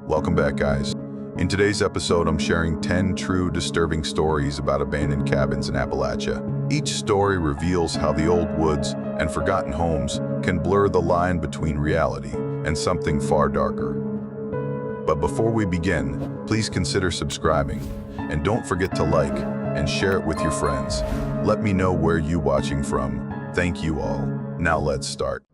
Welcome back, guys. In today's episode, I'm sharing 10 true disturbing stories about abandoned cabins in Appalachia. Each story reveals how the old woods and forgotten homes can blur the line between reality and something far darker. But before we begin, please consider subscribing, and don't forget to like and share it with your friends. Let me know where you're watching from. Thank you all. Now let's start.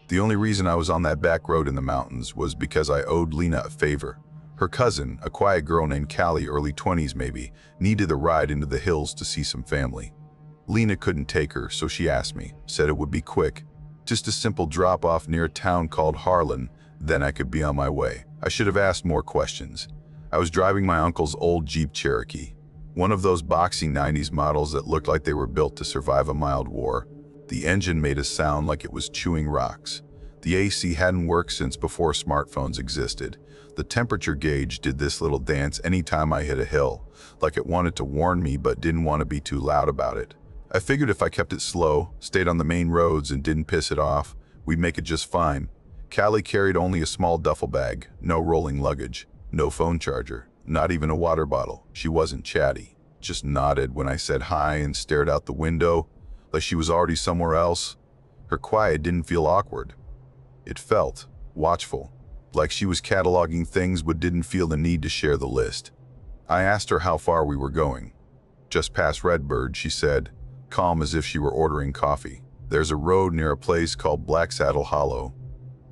The only reason I was on that back road in the mountains was because I owed Lena a favor. Her cousin, a quiet girl named Callie, early 20s maybe, needed a ride into the hills to see some family. Lena couldn't take her, so she asked me, said it would be quick. Just a simple drop-off near a town called Harlan, then I could be on my way. I should have asked more questions. I was driving my uncle's old Jeep Cherokee, one of those boxy 90s models that looked like they were built to survive a mild war. The engine made a sound like it was chewing rocks. The AC hadn't worked since before smartphones existed. The temperature gauge did this little dance anytime I hit a hill, like it wanted to warn me but didn't want to be too loud about it. I figured if I kept it slow, stayed on the main roads and didn't piss it off, we'd make it just fine. Callie carried only a small duffel bag, no rolling luggage, no phone charger, not even a water bottle. She wasn't chatty, just nodded when I said hi and stared out the window, like she was already somewhere else. Her quiet didn't feel awkward. It felt watchful, like she was cataloging things but didn't feel the need to share the list. I asked her how far we were going. Just past Redbird, she said, calm as if she were ordering coffee. There's a road near a place called Black Saddle Hollow.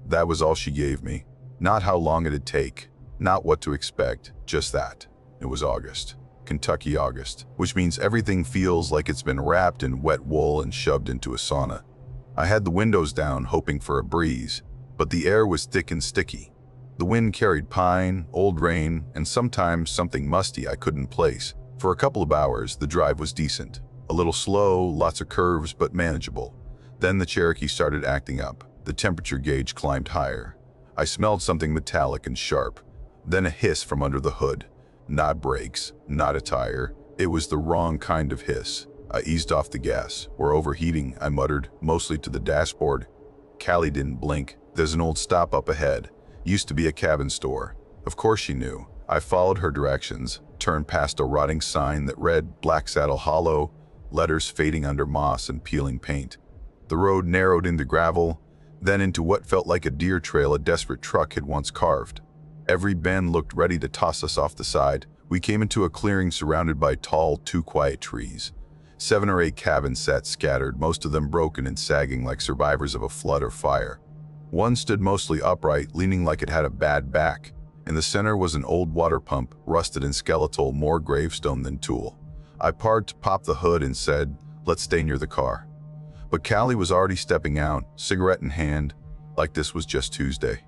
That was all she gave me. Not how long it'd take, not what to expect, just that. It was August. Kentucky August, which means everything feels like it's been wrapped in wet wool and shoved into a sauna. I had the windows down, hoping for a breeze, but the air was thick and sticky. The wind carried pine, old rain, and sometimes something musty I couldn't place. For a couple of hours, the drive was decent. A little slow, lots of curves, but manageable. Then the Cherokee started acting up. The temperature gauge climbed higher. I smelled something metallic and sharp. Then a hiss from under the hood. Not brakes, not a tire. It was the wrong kind of hiss. I eased off the gas. We're overheating, I muttered, mostly to the dashboard. Callie didn't blink. There's an old stop up ahead. Used to be a cabin store. Of course she knew. I followed her directions, turned past a rotting sign that read Black Saddle Hollow, letters fading under moss and peeling paint. The road narrowed into gravel, then into what felt like a deer trail a desperate truck had once carved. Every bend looked ready to toss us off the side. We came into a clearing surrounded by tall, too quiet trees. 7 or 8 cabins sat scattered, most of them broken and sagging like survivors of a flood or fire. One stood mostly upright, leaning like it had a bad back. In the center was an old water pump, rusted and skeletal, more gravestone than tool. I paused to pop the hood and said, "Let's stay near the car." But Callie was already stepping out, cigarette in hand, like this was just Tuesday.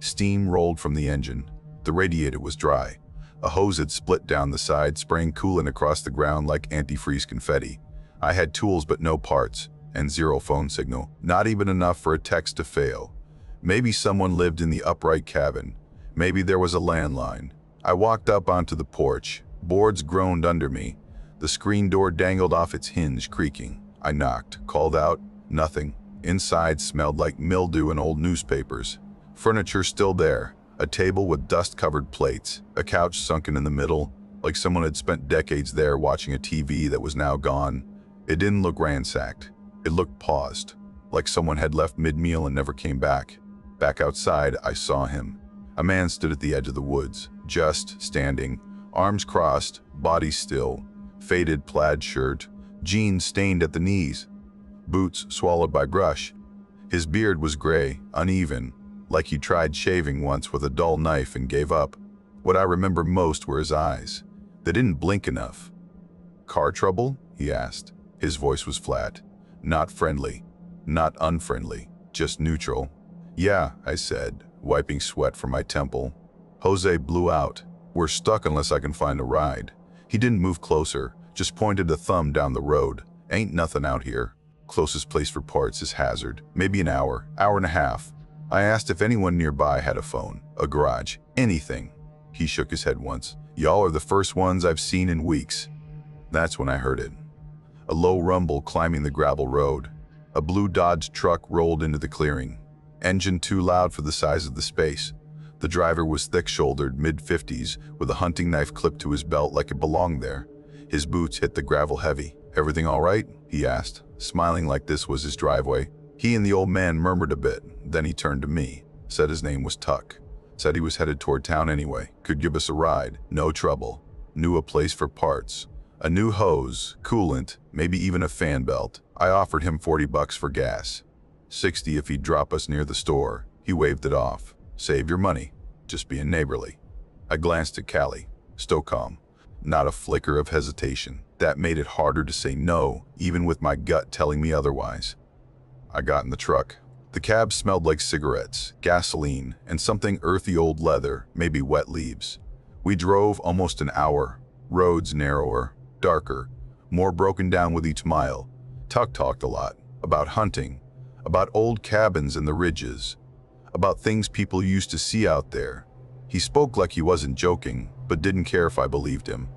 Steam rolled from the engine. The radiator was dry. A hose had split down the side, spraying coolant across the ground like antifreeze confetti. I had tools but no parts, and zero phone signal. Not even enough for a text to fail. Maybe someone lived in the upright cabin. Maybe there was a landline. I walked up onto the porch. Boards groaned under me. The screen door dangled off its hinge, creaking. I knocked, called out, nothing. Inside smelled like mildew and old newspapers. Furniture still there, a table with dust-covered plates, a couch sunken in the middle, like someone had spent decades there watching a TV that was now gone. It didn't look ransacked. It looked paused, like someone had left mid-meal and never came back. Back outside, I saw him. A man stood at the edge of the woods, just standing, arms crossed, body still, faded plaid shirt, jeans stained at the knees, boots swallowed by brush. His beard was gray, uneven, like he tried shaving once with a dull knife and gave up. What I remember most were his eyes. They didn't blink enough. "Car trouble?" he asked. His voice was flat. Not friendly, not unfriendly, just neutral. "Yeah," I said, wiping sweat from my temple. Jose blew out. "We're stuck unless I can find a ride." He didn't move closer, just pointed a thumb down the road. "Ain't nothing out here. Closest place for parts is Hazard. Maybe an hour, hour and a half." I asked if anyone nearby had a phone, a garage, anything. He shook his head once. "Y'all are the first ones I've seen in weeks." That's when I heard it. A low rumble climbing the gravel road. A blue Dodge truck rolled into the clearing. Engine too loud for the size of the space. The driver was thick-shouldered, mid-50s, with a hunting knife clipped to his belt like it belonged there. His boots hit the gravel heavy. "Everything all right?" he asked, smiling like this was his driveway. He and the old man murmured a bit. Then he turned to me, said his name was Tuck. Said he was headed toward town anyway, could give us a ride, no trouble. Knew a place for parts. A new hose, coolant, maybe even a fan belt. I offered him $40 for gas. 60 if he'd drop us near the store. He waved it off. Save your money. Just being neighborly. I glanced at Callie, still calm. Not a flicker of hesitation. That made it harder to say no, even with my gut telling me otherwise. I got in the truck. The cab smelled like cigarettes, gasoline, and something earthy old leather, maybe wet leaves. We drove almost an hour. Roads narrower, darker, more broken down with each mile. Tuck talked a lot. About hunting. About old cabins in the ridges. About things people used to see out there. He spoke like he wasn't joking, but didn't care if I believed him.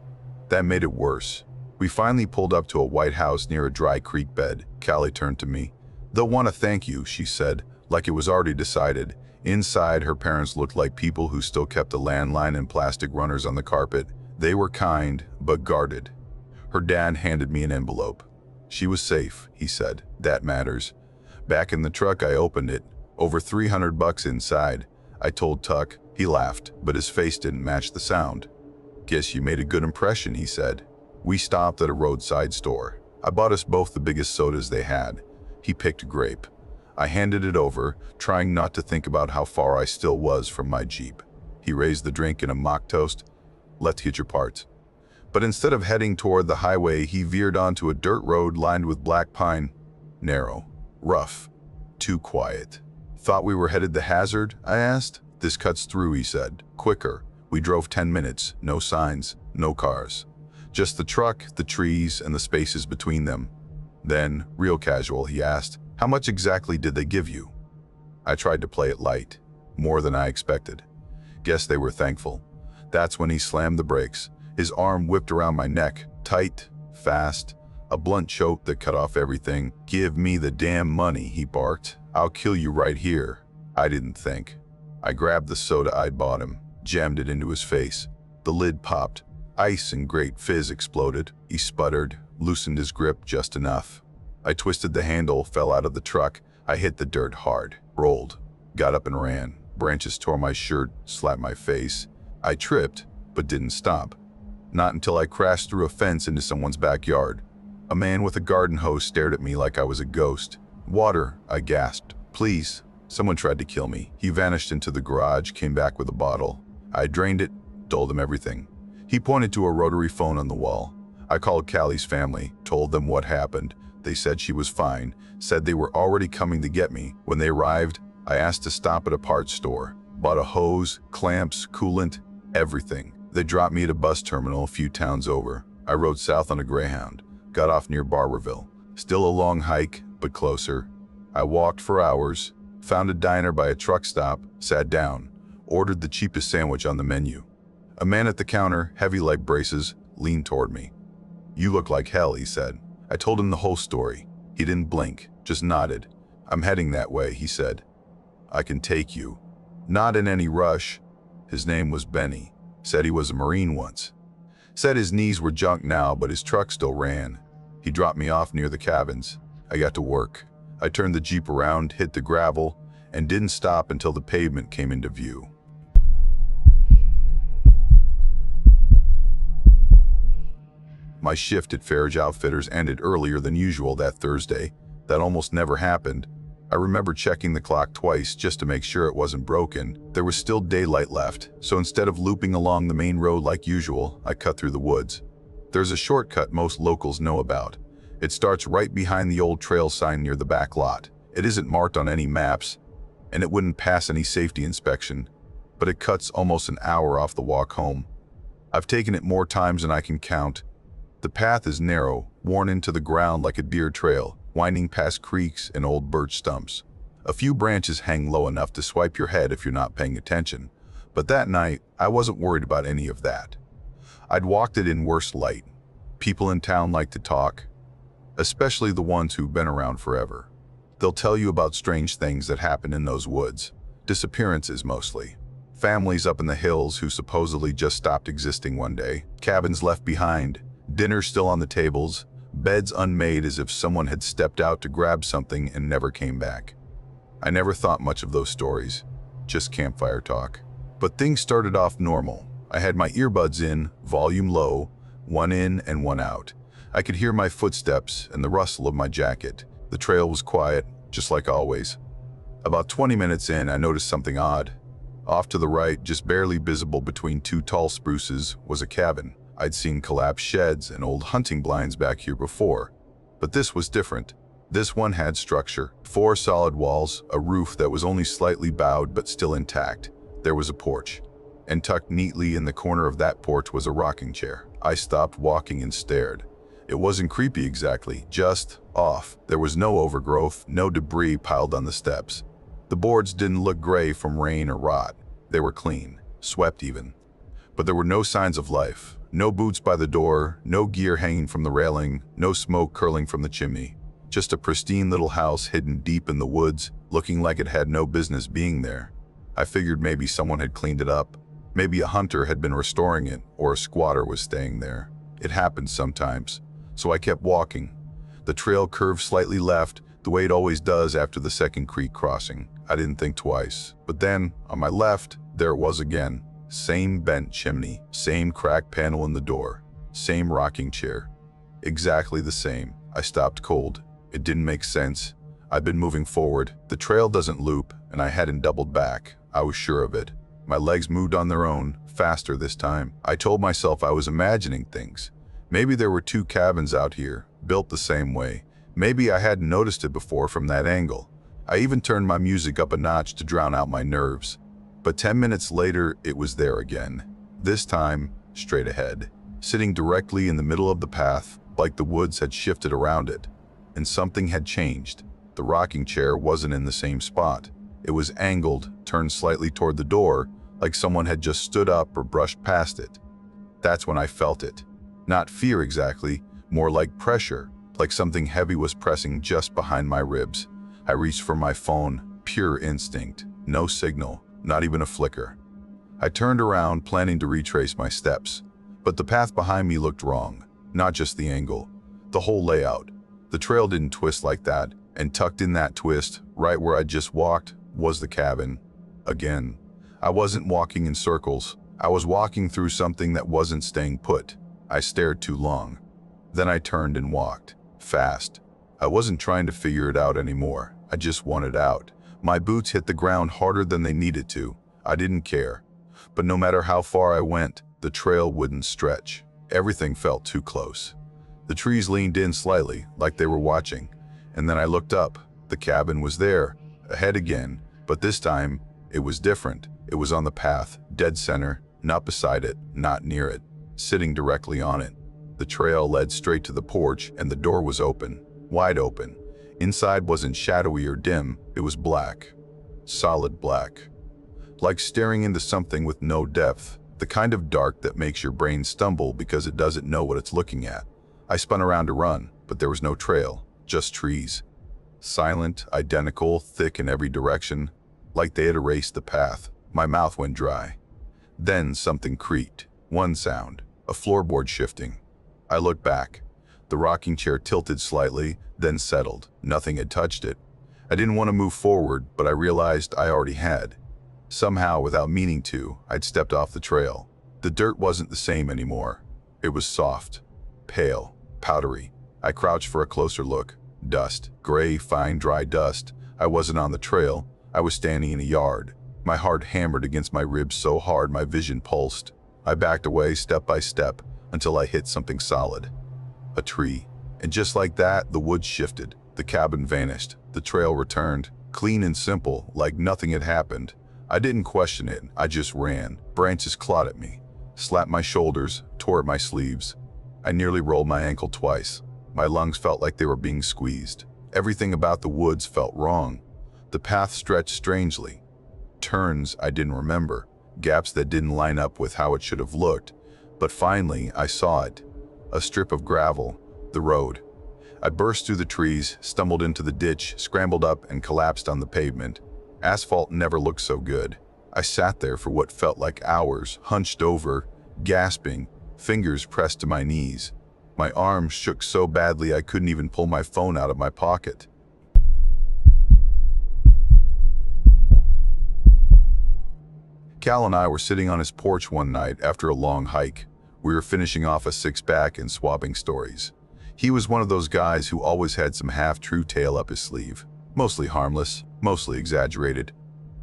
That made it worse. We finally pulled up to a white house near a dry creek bed. Callie turned to me. "They'll want to thank you," she said, like it was already decided. Inside, her parents looked like people who still kept a landline and plastic runners on the carpet. They were kind, but guarded. Her dad handed me an envelope. "She was safe," he said. "That matters." Back in the truck, I opened it. Over $300 inside. I told Tuck. He laughed, but his face didn't match the sound. "Guess you made a good impression," he said. We stopped at a roadside store. I bought us both the biggest sodas they had. He picked grape. I handed it over, trying not to think about how far I still was from my Jeep. He raised the drink in a mock toast. "Let's get your parts." But instead of heading toward the highway, he veered onto a dirt road lined with black pine. Narrow, rough, too quiet. "Thought we were headed to Hazard?" I asked. "This cuts through," he said. "Quicker." We drove 10 minutes, no signs, no cars. Just the truck, the trees, and the spaces between them. Then, real casual, he asked, "How much exactly did they give you?" I tried to play it light. More than I expected. Guess they were thankful. That's when he slammed the brakes. His arm whipped around my neck, tight, fast, a blunt choke that cut off everything. "Give me the damn money," he barked. "I'll kill you right here." I didn't think. I grabbed the soda I'd bought him, jammed it into his face. The lid popped. Ice and great fizz exploded. He sputtered, loosened his grip just enough. I twisted the handle, fell out of the truck. I hit the dirt hard, rolled, got up and ran. Branches tore my shirt, slapped my face. I tripped, but didn't stop. Not until I crashed through a fence into someone's backyard. A man with a garden hose stared at me like I was a ghost. "Water," I gasped. "Please." Someone tried to kill me. He vanished into the garage, came back with a bottle. I drained it, told him everything. He pointed to a rotary phone on the wall. I called Callie's family, told them what happened. They said she was fine, said they were already coming to get me. When they arrived, I asked to stop at a parts store. Bought a hose, clamps, coolant, everything. They dropped me at a bus terminal a few towns over. I rode south on a Greyhound, got off near Barberville. Still a long hike, but closer. I walked for hours, found a diner by a truck stop, sat down, ordered the cheapest sandwich on the menu. A man at the counter, heavy like braces, leaned toward me. "You look like hell," he said. I told him the whole story. He didn't blink, just nodded. "I'm heading that way," he said. "I can take you." Not in any rush. His name was Benny. Said he was a Marine once. Said his knees were junk now, but his truck still ran. He dropped me off near the cabins. I got to work. I turned the Jeep around, hit the gravel, and didn't stop until the pavement came into view. My shift at Farage Outfitters ended earlier than usual that Thursday. That almost never happened. I remember checking the clock twice just to make sure it wasn't broken. There was still daylight left, so instead of looping along the main road like usual, I cut through the woods. There's a shortcut most locals know about. It starts right behind the old trail sign near the back lot. It isn't marked on any maps, and it wouldn't pass any safety inspection, but it cuts almost an hour off the walk home. I've taken it more times than I can count. The path is narrow, worn into the ground like a deer trail, winding past creeks and old birch stumps. A few branches hang low enough to swipe your head if you're not paying attention, but that night, I wasn't worried about any of that. I'd walked it in worse light. People in town like to talk, especially the ones who've been around forever. They'll tell you about strange things that happen in those woods, disappearances mostly, Families up in the hills who supposedly just stopped existing one day. Cabins left behind, dinner still on the tables, beds unmade as if someone had stepped out to grab something and never came back. I never thought much of those stories, just campfire talk. But things started off normal. I had my earbuds in, volume low, one in and one out. I could hear my footsteps and the rustle of my jacket. The trail was quiet, just like always. About 20 minutes in, I noticed something odd. Off to the right, just barely visible between two tall spruces, was a cabin. I'd seen collapsed sheds and old hunting blinds back here before, but this was different. This one had structure. 4 solid walls, a roof that was only slightly bowed but still intact. There was a porch, and tucked neatly in the corner of that porch was a rocking chair. I stopped walking and stared. It wasn't creepy exactly, just off. There was no overgrowth, no debris piled on the steps. The boards didn't look gray from rain or rot. They were clean, swept even. But there were no signs of life. No boots by the door, no gear hanging from the railing, no smoke curling from the chimney. Just a pristine little house hidden deep in the woods, looking like it had no business being there. I figured maybe someone had cleaned it up. Maybe a hunter had been restoring it, or a squatter was staying there. It happens sometimes. So I kept walking. The trail curved slightly left, the way it always does after the second creek crossing. I didn't think twice. But then, on my left, there it was again. Same bent chimney, same cracked panel in the door, same rocking chair. Exactly the same. I stopped cold. It didn't make sense. I'd been moving forward. The trail doesn't loop, and I hadn't doubled back. I was sure of it. My legs moved on their own, faster this time. I told myself I was imagining things. Maybe there were 2 cabins out here, built the same way. Maybe I hadn't noticed it before from that angle. I even turned my music up a notch to drown out my nerves. But 10 minutes later, it was there again. This time, straight ahead. Sitting directly in the middle of the path, like the woods had shifted around it. And something had changed. The rocking chair wasn't in the same spot. It was angled, turned slightly toward the door, like someone had just stood up or brushed past it. That's when I felt it. Not fear exactly, more like pressure, like something heavy was pressing just behind my ribs. I reached for my phone, pure instinct, no signal, not even a flicker. I turned around, planning to retrace my steps, but the path behind me looked wrong, not just the angle, the whole layout. The trail didn't twist like that, and tucked in that twist, right where I just walked, was the cabin. Again, I wasn't walking in circles. I was walking through something that wasn't staying put. I stared too long. Then I turned and walked, fast. I wasn't trying to figure it out anymore. I just wanted out. My boots hit the ground harder than they needed to. I didn't care. But no matter how far I went, the trail wouldn't stretch. Everything felt too close. The trees leaned in slightly, like they were watching. And then I looked up. The cabin was there, ahead again. But this time, it was different. It was on the path, dead center, not beside it, not near it, sitting directly on it. The trail led straight to the porch, and the door was open, wide open. Inside wasn't shadowy or dim, it was black. Solid black. Like staring into something with no depth, the kind of dark that makes your brain stumble because it doesn't know what it's looking at. I spun around to run, but there was no trail, just trees. Silent, identical, thick in every direction, like they had erased the path. My mouth went dry. Then something creaked. One sound, a floorboard shifting. I looked back. The rocking chair tilted slightly, then settled. Nothing had touched it. I didn't want to move forward, but I realized I already had. Somehow, without meaning to, I'd stepped off the trail. The dirt wasn't the same anymore. It was soft, pale, powdery. I crouched for a closer look. Dust, gray, fine, dry dust. I wasn't on the trail. I was standing in a yard. My heart hammered against my ribs so hard my vision pulsed. I backed away step by step until I hit something solid. A tree. And just like that, the woods shifted. The cabin vanished. The trail returned. Clean and simple, like nothing had happened. I didn't question it. I just ran. Branches clawed at me, slapped my shoulders, tore at my sleeves. I nearly rolled my ankle twice. My lungs felt like they were being squeezed. Everything about the woods felt wrong. The path stretched strangely. Turns I didn't remember. Gaps that didn't line up with how it should have looked. But finally, I saw it. A strip of gravel. The road. I burst through the trees, stumbled into the ditch, scrambled up, and collapsed on the pavement. Asphalt never looked so good. I sat there for what felt like hours, hunched over, gasping, fingers pressed to my knees. My arms shook so badly I couldn't even pull my phone out of my pocket. Cal and I were sitting on his porch one night after a long hike. We were finishing off a six-pack and swapping stories. He was one of those guys who always had some half-true tale up his sleeve. Mostly harmless, mostly exaggerated.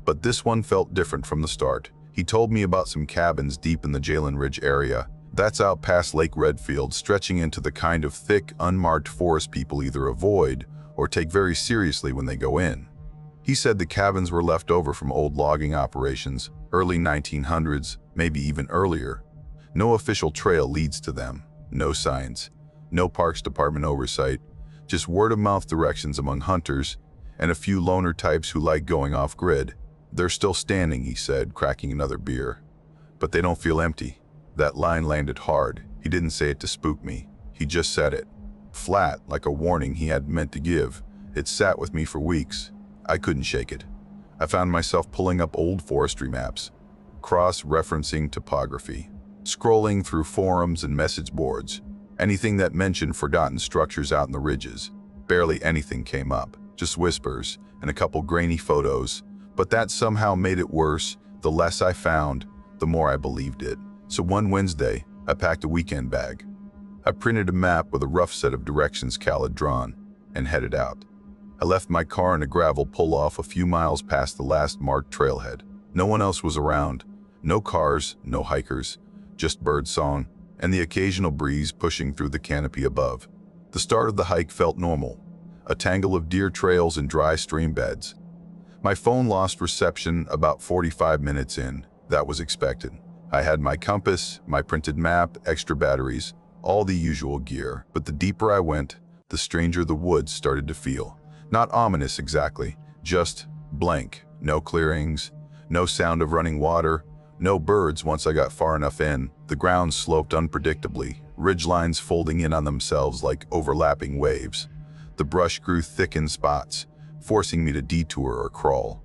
But this one felt different from the start. He told me about some cabins deep in the Jalen Ridge area. That's out past Lake Redfield, stretching into the kind of thick, unmarked forest people either avoid or take very seriously when they go in. He said the cabins were left over from old logging operations, early 1900s, maybe even earlier. No official trail leads to them, no signs, no Parks Department oversight, just word-of-mouth directions among hunters and a few loner types who like going off-grid. They're still standing, he said, cracking another beer. But they don't feel empty. That line landed hard. He didn't say it to spook me. He just said it. Flat, like a warning he had meant to give. It sat with me for weeks. I couldn't shake it. I found myself pulling up old forestry maps, cross-referencing topography, scrolling through forums and message boards. Anything that mentioned forgotten structures out in the ridges. Barely anything came up, just whispers and a couple grainy photos. But that somehow made it worse. The less I found, the more I believed it. So one Wednesday, I packed a weekend bag. I printed a map with a rough set of directions Cal had drawn and headed out. I left my car in a gravel pull-off a few miles past the last marked trailhead. No one else was around. No cars, no hikers, just birdsong and the occasional breeze pushing through the canopy above. The start of the hike felt normal, a tangle of deer trails and dry stream beds. My phone lost reception about 45 minutes in. That was expected. I had my compass, my printed map, extra batteries, all the usual gear. But the deeper I went, the stranger the woods started to feel. Not ominous exactly, just blank. No clearings, no sound of running water, no birds once I got far enough in. The ground sloped unpredictably, ridgelines folding in on themselves like overlapping waves. The brush grew thick in spots, forcing me to detour or crawl.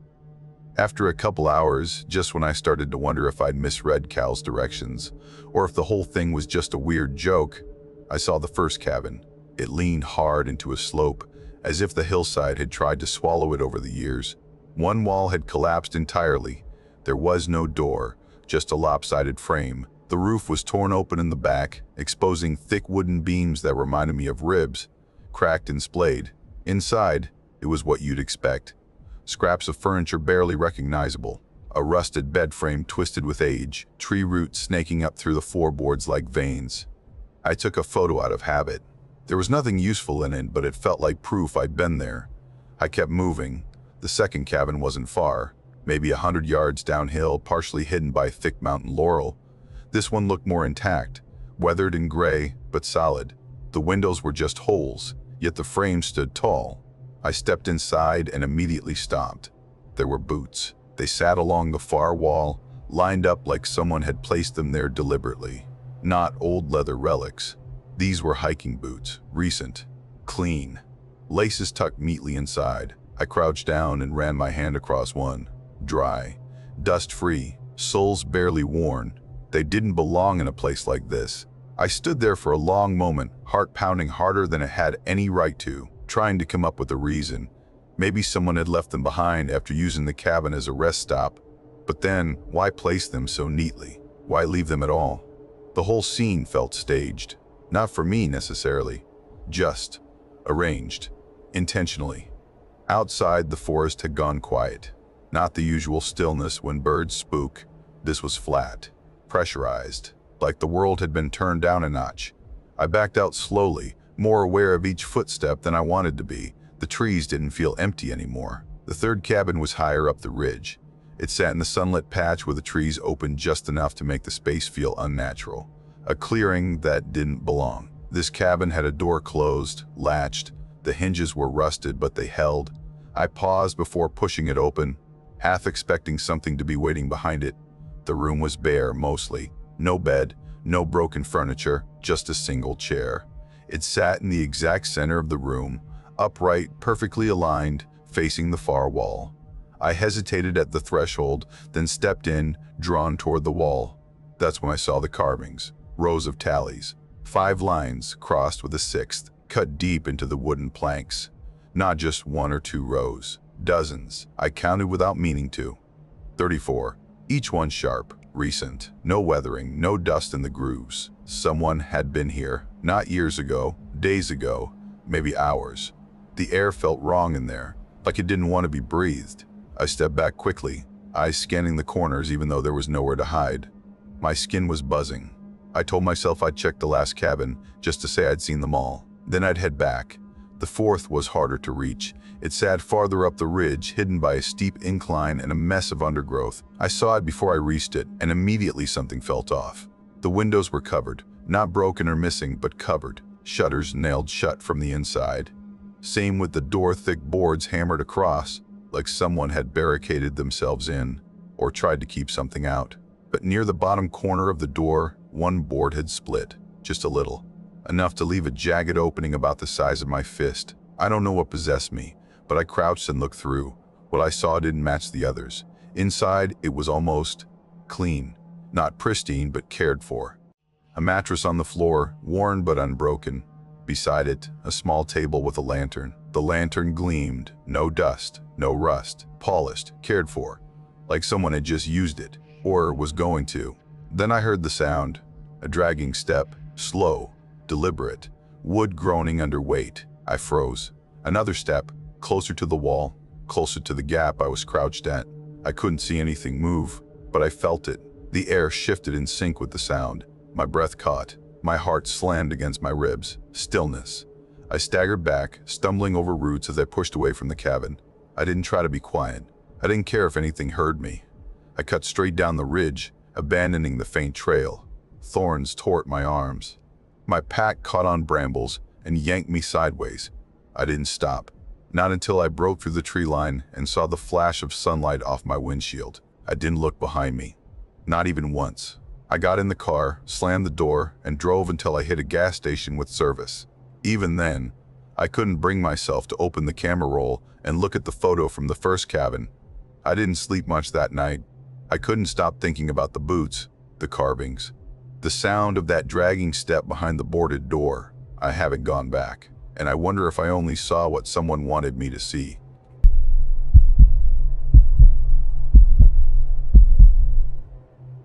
After a couple hours, just when I started to wonder if I'd misread Cal's directions, or if the whole thing was just a weird joke, I saw the first cabin. It leaned hard into a slope, as if the hillside had tried to swallow it over the years. One wall had collapsed entirely. There was no door, just a lopsided frame. The roof was torn open in the back, exposing thick wooden beams that reminded me of ribs, cracked and splayed. Inside, it was what you'd expect. Scraps of furniture barely recognizable, a rusted bed frame twisted with age, tree roots snaking up through the floorboards like veins. I took a photo out of habit. There was nothing useful in it, but it felt like proof I'd been there. I kept moving. The second cabin wasn't far, maybe 100 yards downhill, partially hidden by thick mountain laurel. This one looked more intact, weathered and gray, but solid. The windows were just holes, yet the frame stood tall. I stepped inside and immediately stopped. There were boots. They sat along the far wall, lined up like someone had placed them there deliberately. Not old leather relics. These were hiking boots, recent, clean. Laces tucked neatly inside. I crouched down and ran my hand across one. Dry, dust-free, soles barely worn. They didn't belong in a place like this. I stood there for a long moment, heart pounding harder than it had any right to, trying to come up with a reason. Maybe someone had left them behind after using the cabin as a rest stop. But then, why place them so neatly? Why leave them at all? The whole scene felt staged. Not for me necessarily, just arranged, intentionally. Outside, the forest had gone quiet. Not the usual stillness when birds spook. This was flat, pressurized, like the world had been turned down a notch. I backed out slowly, more aware of each footstep than I wanted to be. The trees didn't feel empty anymore. The third cabin was higher up the ridge. It sat in the sunlit patch where the trees opened just enough to make the space feel unnatural. A clearing that didn't belong. This cabin had a door closed, latched. The hinges were rusted, but they held. I paused before pushing it open, half expecting something to be waiting behind it. The room was bare, mostly. No bed, no broken furniture, just a single chair. It sat in the exact center of the room, upright, perfectly aligned, facing the far wall. I hesitated at the threshold, then stepped in, drawn toward the wall. That's when I saw the carvings, rows of tallies. 5 lines crossed with a 6th, cut deep into the wooden planks. Not just 1 or 2 rows, dozens. I counted without meaning to. 34, each one sharp, recent, no weathering, no dust in the grooves. Someone had been here, not years ago, days ago, maybe hours. The air felt wrong in there, like it didn't want to be breathed. I stepped back quickly, eyes scanning the corners even though there was nowhere to hide. My skin was buzzing. I told myself I'd check the last cabin, just to say I'd seen them all. Then I'd head back. The 4th was harder to reach. It sat farther up the ridge, hidden by a steep incline and a mess of undergrowth. I saw it before I reached it, and immediately something felt off. The windows were covered, not broken or missing, but covered. Shutters nailed shut from the inside. Same with the door, thick boards hammered across, like someone had barricaded themselves in, or tried to keep something out. But near the bottom corner of the door, one board had split, just a little. Enough to leave a jagged opening about the size of my fist. I don't know what possessed me, but I crouched and looked through. What I saw didn't match the others. Inside, it was almost clean. Not pristine, but cared for. A mattress on the floor, worn but unbroken. Beside it, a small table with a lantern. The lantern gleamed, no dust, no rust, polished, cared for, like someone had just used it, or was going to. Then I heard the sound, a dragging step, slow, deliberate, wood groaning under weight. I froze. Another step, closer to the wall, closer to the gap I was crouched at. I couldn't see anything move, but I felt it. The air shifted in sync with the sound. My breath caught. My heart slammed against my ribs. Stillness. I staggered back, stumbling over roots as I pushed away from the cabin. I didn't try to be quiet. I didn't care if anything heard me. I cut straight down the ridge, abandoning the faint trail. Thorns tore at my arms. My pack caught on brambles and yanked me sideways. I didn't stop. Not until I broke through the tree line and saw the flash of sunlight off my windshield. I didn't look behind me. Not even once. I got in the car, slammed the door, and drove until I hit a gas station with service. Even then, I couldn't bring myself to open the camera roll and look at the photo from the first cabin. I didn't sleep much that night. I couldn't stop thinking about the boots, the carvings, the sound of that dragging step behind the boarded door. I haven't gone back, and I wonder if I only saw what someone wanted me to see.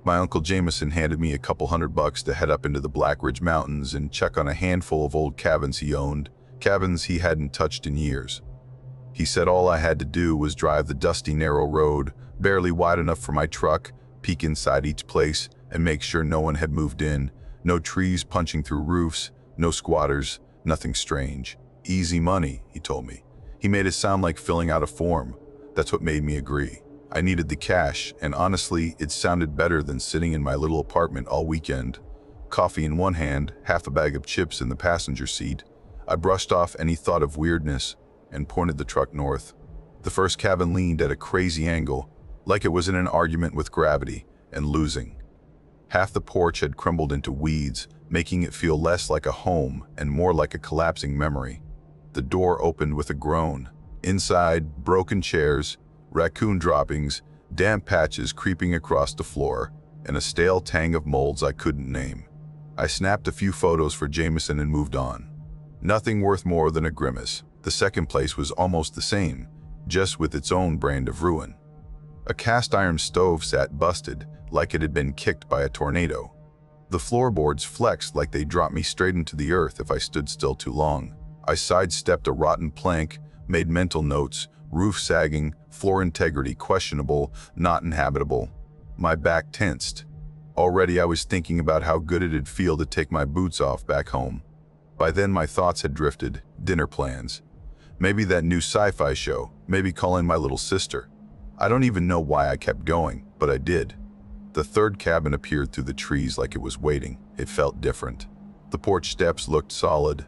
My Uncle Jameson handed me a couple $100 to head up into the Black Ridge Mountains and check on a handful of old cabins he owned, cabins he hadn't touched in years. He said all I had to do was drive the dusty, narrow road, barely wide enough for my truck, peek inside each place, and make sure no one had moved in, no trees punching through roofs, no squatters, nothing strange. Easy money, he told me. He made it sound like filling out a form. That's what made me agree. I needed the cash, and honestly, it sounded better than sitting in my little apartment all weekend. Coffee in one hand, half a bag of chips in the passenger seat. I brushed off any thought of weirdness and pointed the truck north. The first cabin leaned at a crazy angle, like it was in an argument with gravity and losing. Half the porch had crumbled into weeds, making it feel less like a home and more like a collapsing memory. The door opened with a groan. Inside, broken chairs, raccoon droppings, damp patches creeping across the floor, and a stale tang of molds I couldn't name. I snapped a few photos for Jameson and moved on. Nothing worth more than a grimace. The second place was almost the same, just with its own brand of ruin. A cast iron stove sat busted, like it had been kicked by a tornado. The floorboards flexed like they dropped me straight into the earth if I stood still too long. I sidestepped a rotten plank, made mental notes, roof sagging, floor integrity questionable, not inhabitable. My back tensed. Already I was thinking about how good it'd feel to take my boots off back home. By then my thoughts had drifted, dinner plans. Maybe that new sci-fi show, maybe calling my little sister. I don't even know why I kept going, but I did. The third cabin appeared through the trees like it was waiting. It felt different. The porch steps looked solid.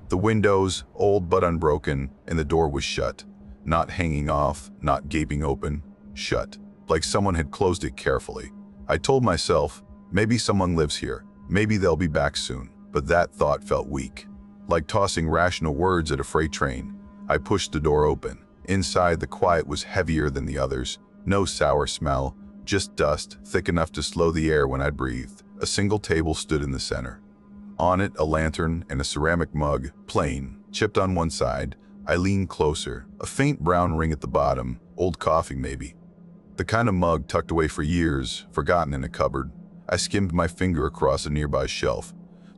The windows, old but unbroken, and the door was shut. Not hanging off, not gaping open, shut, like someone had closed it carefully. I told myself, maybe someone lives here, maybe they'll be back soon, but that thought felt weak. Like tossing rational words at a freight train, I pushed the door open. Inside, the quiet was heavier than the others. No sour smell, just dust, thick enough to slow the air when I breathed. A single table stood in the center. On it, a lantern and a ceramic mug, plain, chipped on one side. I leaned closer. A faint brown ring at the bottom, old coffee maybe. The kind of mug tucked away for years, forgotten in a cupboard. I skimmed my finger across a nearby shelf.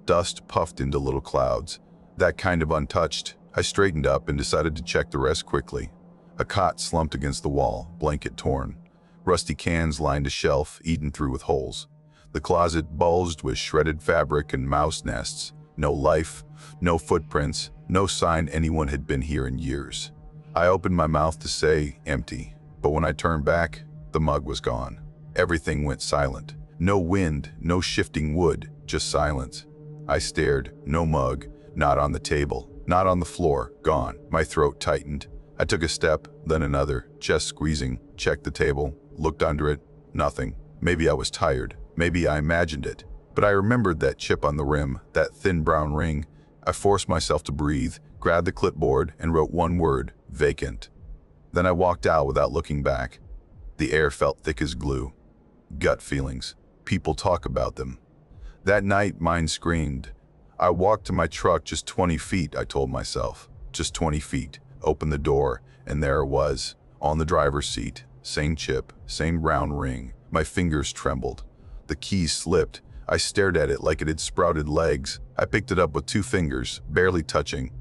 Dust puffed into little clouds. That kind of untouched. I straightened up and decided to check the rest quickly. A cot slumped against the wall, blanket torn. Rusty cans lined a shelf, eaten through with holes. The closet bulged with shredded fabric and mouse nests. No life, no footprints, no sign anyone had been here in years. I opened my mouth to say empty, but when I turned back, the mug was gone. Everything went silent. No wind, no shifting wood, just silence. I stared. No mug, not on the table, not on the floor, gone. My throat tightened. I took a step, then another, chest squeezing, checked the table, looked under it, nothing. Maybe I was tired, maybe I imagined it, but I remembered that chip on the rim, that thin brown ring. I forced myself to breathe, grabbed the clipboard, and wrote one word, vacant. Then I walked out without looking back. The air felt thick as glue. Gut feelings. People talk about them. That night, mine screamed. I walked to my truck just 20 feet, I told myself. Just 20 feet. Opened the door, and there it was, on the driver's seat. Same chip, same brown ring. My fingers trembled. The keys slipped. I stared at it like it had sprouted legs. I picked it up with 2 fingers, barely touching.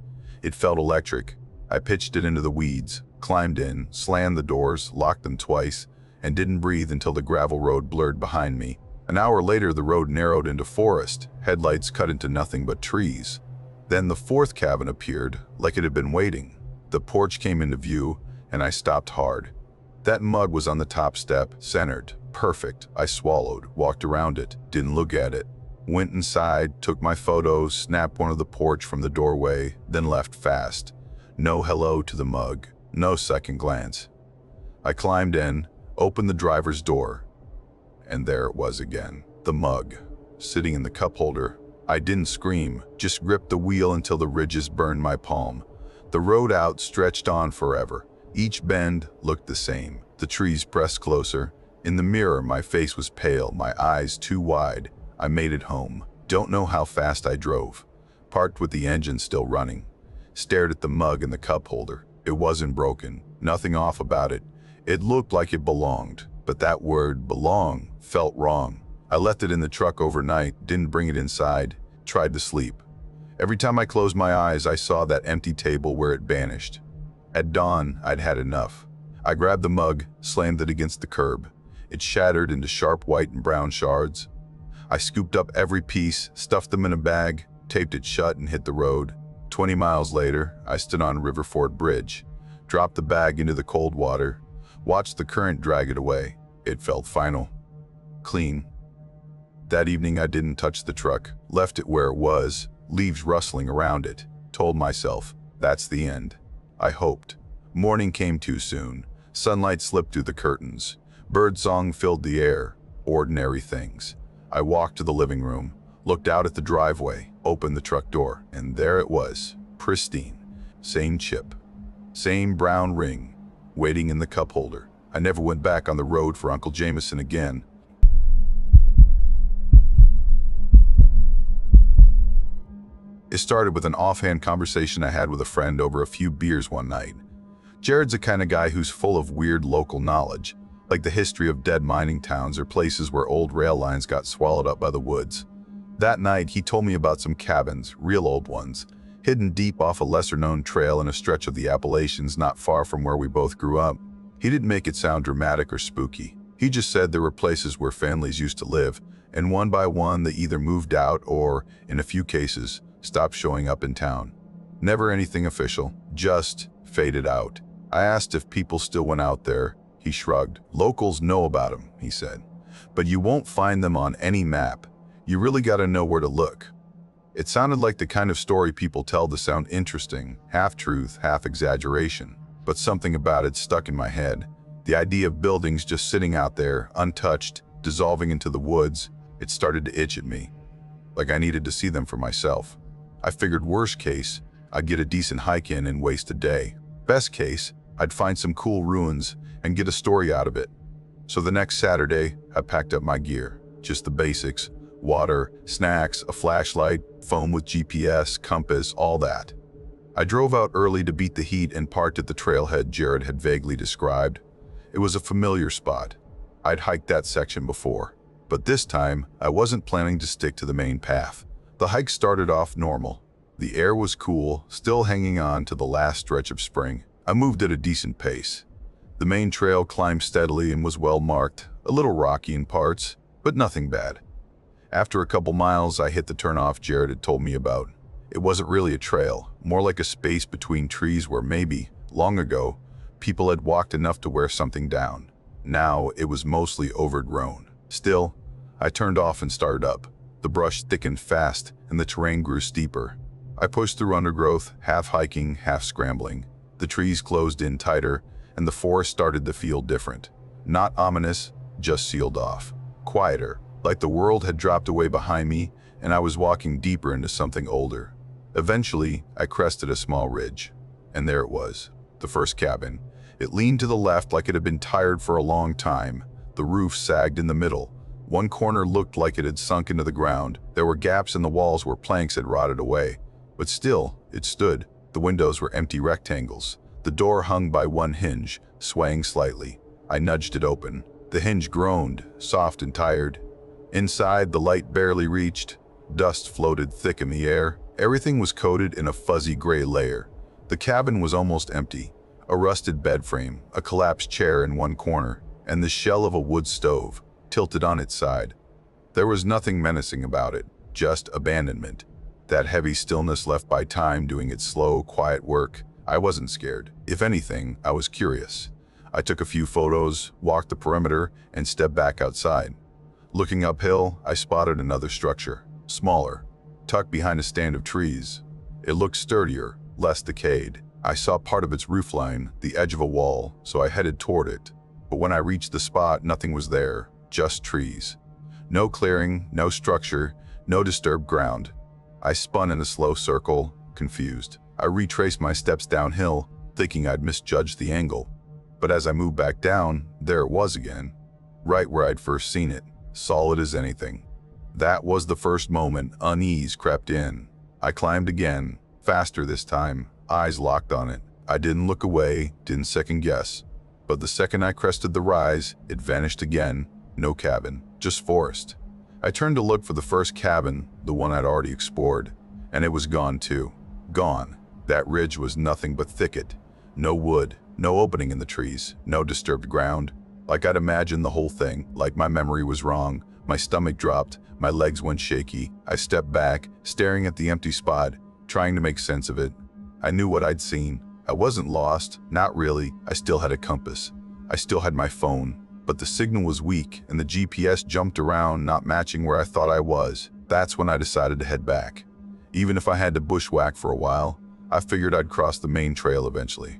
It felt electric. I pitched it into the weeds, climbed in, slammed the doors, locked them twice, and didn't breathe until the gravel road blurred behind me. An hour later, the road narrowed into forest, headlights cut into nothing but trees. Then the 4th cabin appeared, like it had been waiting. The porch came into view, and I stopped hard. That mug was on the top step, centered, perfect. I swallowed, walked around it, didn't look at it. Went inside, took my photos, snapped one of the porch from the doorway, then left fast. No hello to the mug, no second glance. I climbed in, opened the driver's door, and there it was again. The mug, sitting in the cup holder. I didn't scream, just gripped the wheel until the ridges burned my palm. The road out stretched on forever. Each bend looked the same. The trees pressed closer. In the mirror, my face was pale, my eyes too wide. I made it home. Don't know how fast I drove. Parked with the engine still running. Stared at the mug in the cup holder. It wasn't broken, nothing off about it. It looked like it belonged, but that word, belong, felt wrong. I left it in the truck overnight, didn't bring it inside, tried to sleep. Every time I closed my eyes, I saw that empty table where it vanished. At dawn, I'd had enough. I grabbed the mug, slammed it against the curb. It shattered into sharp white and brown shards. I scooped up every piece, stuffed them in a bag, taped it shut, and hit the road. 20 miles later, I stood on Riverford Bridge, dropped the bag into the cold water, watched the current drag it away. It felt final. Clean. That evening, I didn't touch the truck, left it where it was, leaves rustling around it. Told myself, that's the end. I hoped. Morning came too soon. Sunlight slipped through the curtains. Birdsong filled the air. Ordinary things. I walked to the living room, looked out at the driveway, opened the truck door, and there it was, pristine. Same chip. Same brown ring, waiting in the cup holder. I never went back on the road for Uncle Jameson again. It started with an offhand conversation I had with a friend over a few beers one night. Jared's the kind of guy who's full of weird local knowledge, like the history of dead mining towns or places where old rail lines got swallowed up by the woods. That night, he told me about some cabins, real old ones, hidden deep off a lesser-known trail in a stretch of the Appalachians not far from where we both grew up. He didn't make it sound dramatic or spooky. He just said there were places where families used to live, and one by one they either moved out or, in a few cases, stopped showing up in town. Never anything official, just faded out. I asked if people still went out there. He shrugged. Locals know about them, he said, but you won't find them on any map. You really gotta know where to look. It sounded like the kind of story people tell to sound interesting, half truth, half exaggeration, but something about it stuck in my head. The idea of buildings just sitting out there, untouched, dissolving into the woods, it started to itch at me, like I needed to see them for myself. I figured worst case, I'd get a decent hike in and waste a day. Best case, I'd find some cool ruins and get a story out of it. So the next Saturday, I packed up my gear, just the basics: water, snacks, a flashlight, phone with GPS, compass, all that. I drove out early to beat the heat and parked at the trailhead Jared had vaguely described. It was a familiar spot. I'd hiked that section before, but this time I wasn't planning to stick to the main path. The hike started off normal. The air was cool, still hanging on to the last stretch of spring. I moved at a decent pace. The main trail climbed steadily and was well marked, a little rocky in parts, but nothing bad. After a couple miles, I hit the turnoff Jared had told me about. It wasn't really a trail, more like a space between trees where maybe, long ago, people had walked enough to wear something down. Now it was mostly overgrown. Still, I turned off and started up. The brush thickened fast and the terrain grew steeper. I pushed through undergrowth, half hiking, half scrambling. The trees closed in tighter, and the forest started to feel different. Not ominous, just sealed off. Quieter, like the world had dropped away behind me and I was walking deeper into something older. Eventually, I crested a small ridge, and there it was, the first cabin. It leaned to the left like it had been tired for a long time. The roof sagged in the middle. One corner looked like it had sunk into the ground. There were gaps in the walls where planks had rotted away. But still, it stood. The windows were empty rectangles. The door hung by one hinge, swaying slightly. I nudged it open. The hinge groaned, soft and tired. Inside, the light barely reached. Dust floated thick in the air. Everything was coated in a fuzzy gray layer. The cabin was almost empty. A rusted bed frame, a collapsed chair in one corner, and the shell of a wood stove, tilted on its side. There was nothing menacing about it, just abandonment. That heavy stillness left by time doing its slow, quiet work. I wasn't scared. If anything, I was curious. I took a few photos, walked the perimeter, and stepped back outside. Looking uphill, I spotted another structure, smaller, tucked behind a stand of trees. It looked sturdier, less decayed. I saw part of its roofline, the edge of a wall, so I headed toward it. But when I reached the spot, nothing was there, just trees. No clearing, no structure, no disturbed ground. I spun in a slow circle, confused. I retraced my steps downhill, thinking I'd misjudged the angle. But as I moved back down, there it was again, right where I'd first seen it, solid as anything. That was the first moment unease crept in. I climbed again, faster this time, eyes locked on it. I didn't look away, didn't second guess. But the second I crested the rise, it vanished again. No cabin, just forest. I turned to look for the first cabin, the one I'd already explored, and it was gone too. Gone. That ridge was nothing but thicket. No wood, no opening in the trees, no disturbed ground. Like I'd imagined the whole thing, like my memory was wrong. My stomach dropped, my legs went shaky. I stepped back, staring at the empty spot, trying to make sense of it. I knew what I'd seen. I wasn't lost, not really. I still had a compass. I still had my phone. But the signal was weak, and the GPS jumped around, not matching where I thought I was. That's when I decided to head back. Even if I had to bushwhack for a while, I figured I'd cross the main trail eventually.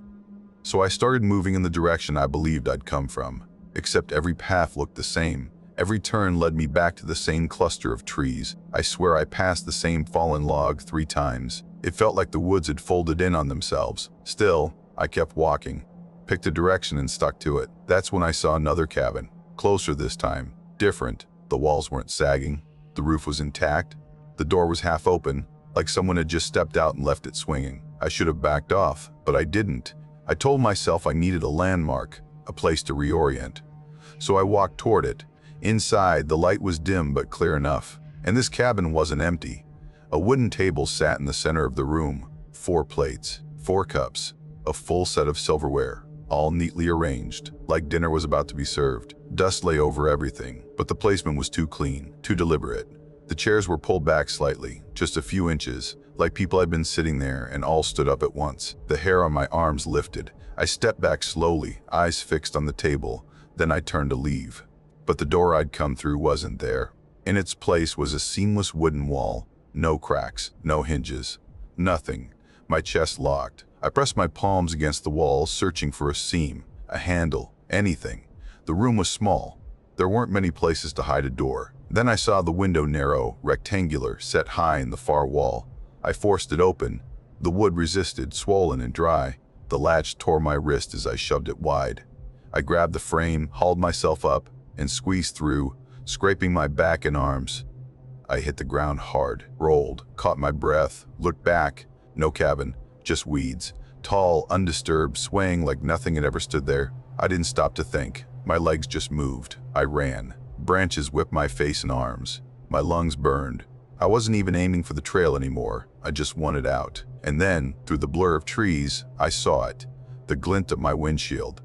So I started moving in the direction I believed I'd come from. Except every path looked the same. Every turn led me back to the same cluster of trees. I swear I passed the same fallen log 3 times. It felt like the woods had folded in on themselves. Still, I kept walking. Picked a direction and stuck to it. That's when I saw another cabin. Closer this time. Different. The walls weren't sagging. The roof was intact. The door was half open, like someone had just stepped out and left it swinging. I should have backed off, but I didn't. I told myself I needed a landmark, a place to reorient. So I walked toward it. Inside, the light was dim but clear enough. And this cabin wasn't empty. A wooden table sat in the center of the room. 4 plates, 4 cups, a full set of silverware, all neatly arranged, like dinner was about to be served. Dust lay over everything, but the placement was too clean, too deliberate. The chairs were pulled back slightly, just a few inches, like people had been sitting there and all stood up at once. The hair on my arms lifted. I stepped back slowly, eyes fixed on the table. Then I turned to leave. But the door I'd come through wasn't there. In its place was a seamless wooden wall. No cracks, no hinges, nothing. My chest locked. I pressed my palms against the wall, searching for a seam, a handle, anything. The room was small. There weren't many places to hide a door. Then I saw the window narrow, rectangular, set high in the far wall. I forced it open. The wood resisted, swollen and dry. The latch tore my wrist as I shoved it wide. I grabbed the frame, hauled myself up, and squeezed through, scraping my back and arms. I hit the ground hard, rolled, caught my breath, looked back. No cabin, just weeds. Tall, undisturbed, swaying like nothing had ever stood there. I didn't stop to think. My legs just moved. I ran. Branches whipped my face and arms. My lungs burned. I wasn't even aiming for the trail anymore. I just wanted out. And then, through the blur of trees, I saw it. The glint of my windshield.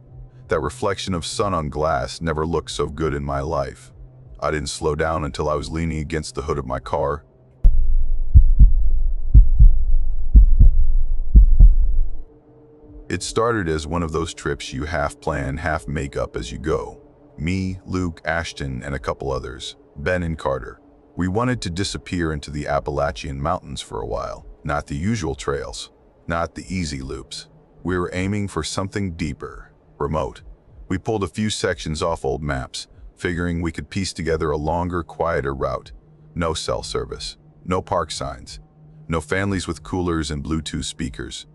That reflection of sun on glass never looked so good in my life. I didn't slow down until I was leaning against the hood of my car. It started as one of those trips you half plan, half make up as you go. Me, Luke, Ashton, and a couple others, Ben and Carter. We wanted to disappear into the Appalachian mountains for a while. Not the usual trails, not the easy loops. We were aiming for something deeper, remote. We pulled a few sections off old maps, figuring we could piece together a longer, quieter route. No cell service, no park signs, no families with coolers and Bluetooth speakers.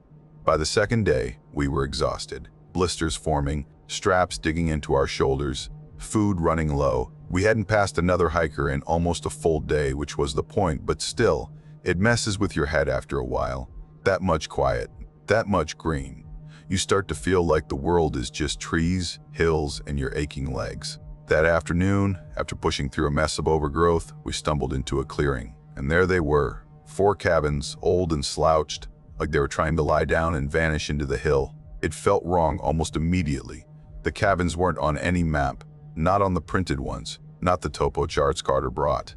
By the second day, we were exhausted. Blisters forming, straps digging into our shoulders, food running low. We hadn't passed another hiker in almost a full day, which was the point, but still, it messes with your head after a while. That much quiet, that much green. You start to feel like the world is just trees, hills, and your aching legs. That afternoon, after pushing through a mess of overgrowth, we stumbled into a clearing. And there they were, 4 cabins, old and slouched, like they were trying to lie down and vanish into the hill. It felt wrong almost immediately. The cabins weren't on any map, not on the printed ones, not the topo charts Carter brought.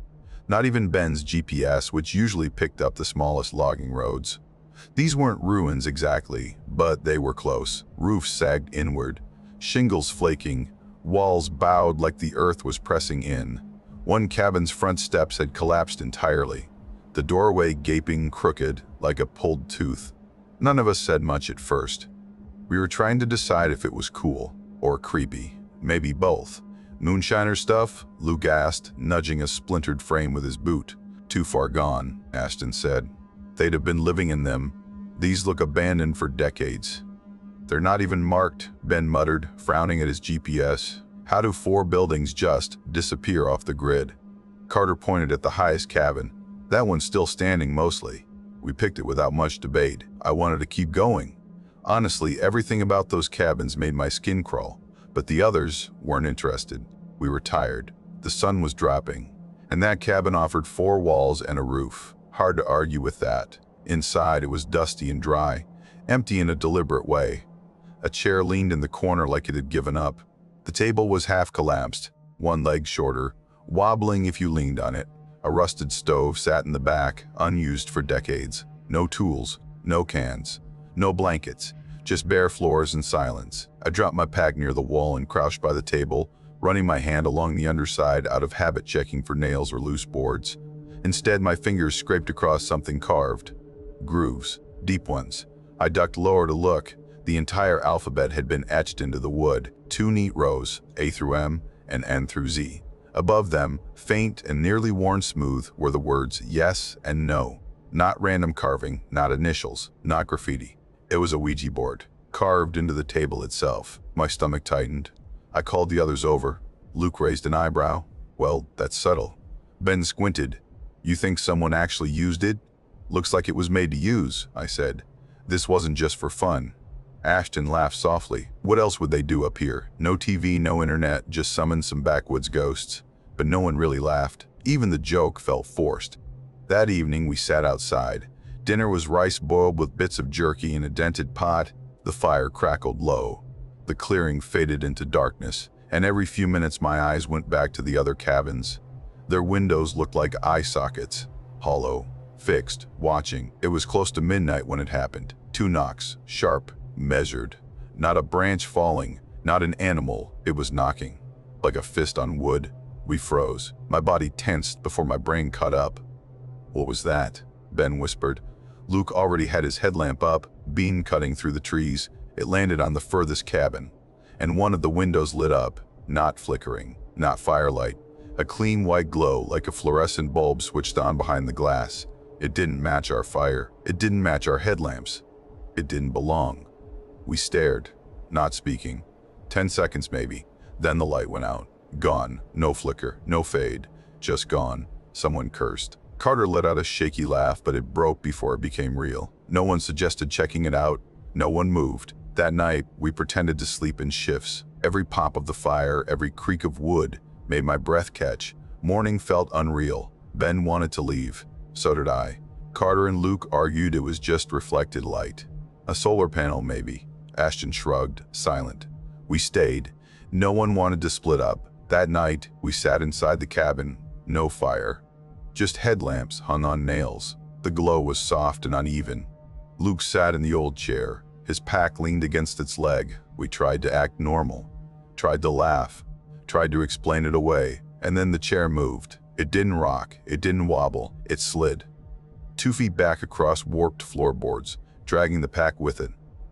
Not even Ben's GPS, which usually picked up the smallest logging roads. These weren't ruins exactly, but they were close. Roofs sagged inward, shingles flaking, walls bowed like the earth was pressing in. One cabin's front steps had collapsed entirely, the doorway gaping crooked like a pulled tooth. None of us said much at first. We were trying to decide if it was cool or creepy, maybe both. Moonshiner stuff? Luke asked, nudging a splintered frame with his boot. Too far gone, Ashton said. They'd have been living in them. These look abandoned for decades. They're not even marked, Ben muttered, frowning at his GPS. How do 4 buildings just disappear off the grid? Carter pointed at the highest cabin. That one's still standing mostly. We picked it without much debate. I wanted to keep going. Honestly, everything about those cabins made my skin crawl, but the others weren't interested. We were tired. The sun was dropping, and that cabin offered 4 walls and a roof. Hard to argue with that. Inside, it was dusty and dry, empty in a deliberate way. A chair leaned in the corner like it had given up. The table was half collapsed, one leg shorter, wobbling if you leaned on it. A rusted stove sat in the back, unused for decades. No tools, no cans, no blankets, just bare floors and silence. I dropped my pack near the wall and crouched by the table, running my hand along the underside out of habit checking for nails or loose boards. Instead, my fingers scraped across something carved. Grooves, deep ones. I ducked lower to look. The entire alphabet had been etched into the wood. 2 neat rows, A through M and N through Z. Above them, faint and nearly worn smooth, were the words yes and no. Not random carving, not initials, not graffiti. It was a Ouija board, carved into the table itself. My stomach tightened. I called the others over. Luke raised an eyebrow. Well, that's subtle. Ben squinted. You think someone actually used it? Looks like it was made to use, I said. This wasn't just for fun. Ashton laughed softly. What else would they do up here? No TV, no internet, just summon some backwoods ghosts. But no one really laughed. Even the joke felt forced. That evening we sat outside. Dinner was rice boiled with bits of jerky in a dented pot. The fire crackled low. The clearing faded into darkness, and every few minutes my eyes went back to the other cabins. Their windows looked like eye sockets, hollow, fixed, watching. It was close to midnight when it happened. 2 knocks, sharp, measured. Not a branch falling, not an animal. It was knocking, like a fist on wood. We froze. My body tensed before my brain caught up. What was that? Ben whispered. Luke already had his headlamp up, beam cutting through the trees. It landed on the furthest cabin, and one of the windows lit up, not flickering, not firelight. A clean white glow like a fluorescent bulb switched on behind the glass. It didn't match our fire. It didn't match our headlamps. It didn't belong. We stared, not speaking. 10 seconds maybe. Then the light went out. Gone. No flicker, no fade. Just gone. Someone cursed. Carter let out a shaky laugh, but it broke before it became real. No one suggested checking it out. No one moved. That night, we pretended to sleep in shifts. Every pop of the fire, every creak of wood made my breath catch. Morning felt unreal. Ben wanted to leave. So did I. Carter and Luke argued it was just reflected light. A solar panel, maybe. Ashton shrugged, silent. We stayed. No one wanted to split up. That night, we sat inside the cabin. No fire. Just headlamps hung on nails. The glow was soft and uneven. Luke sat in the old chair. His pack leaned against its leg. We tried to act normal. Tried to laugh. Tried to explain it away. And then the chair moved. It didn't rock. It didn't wobble. It slid. 2 feet back across warped floorboards, dragging the pack with it.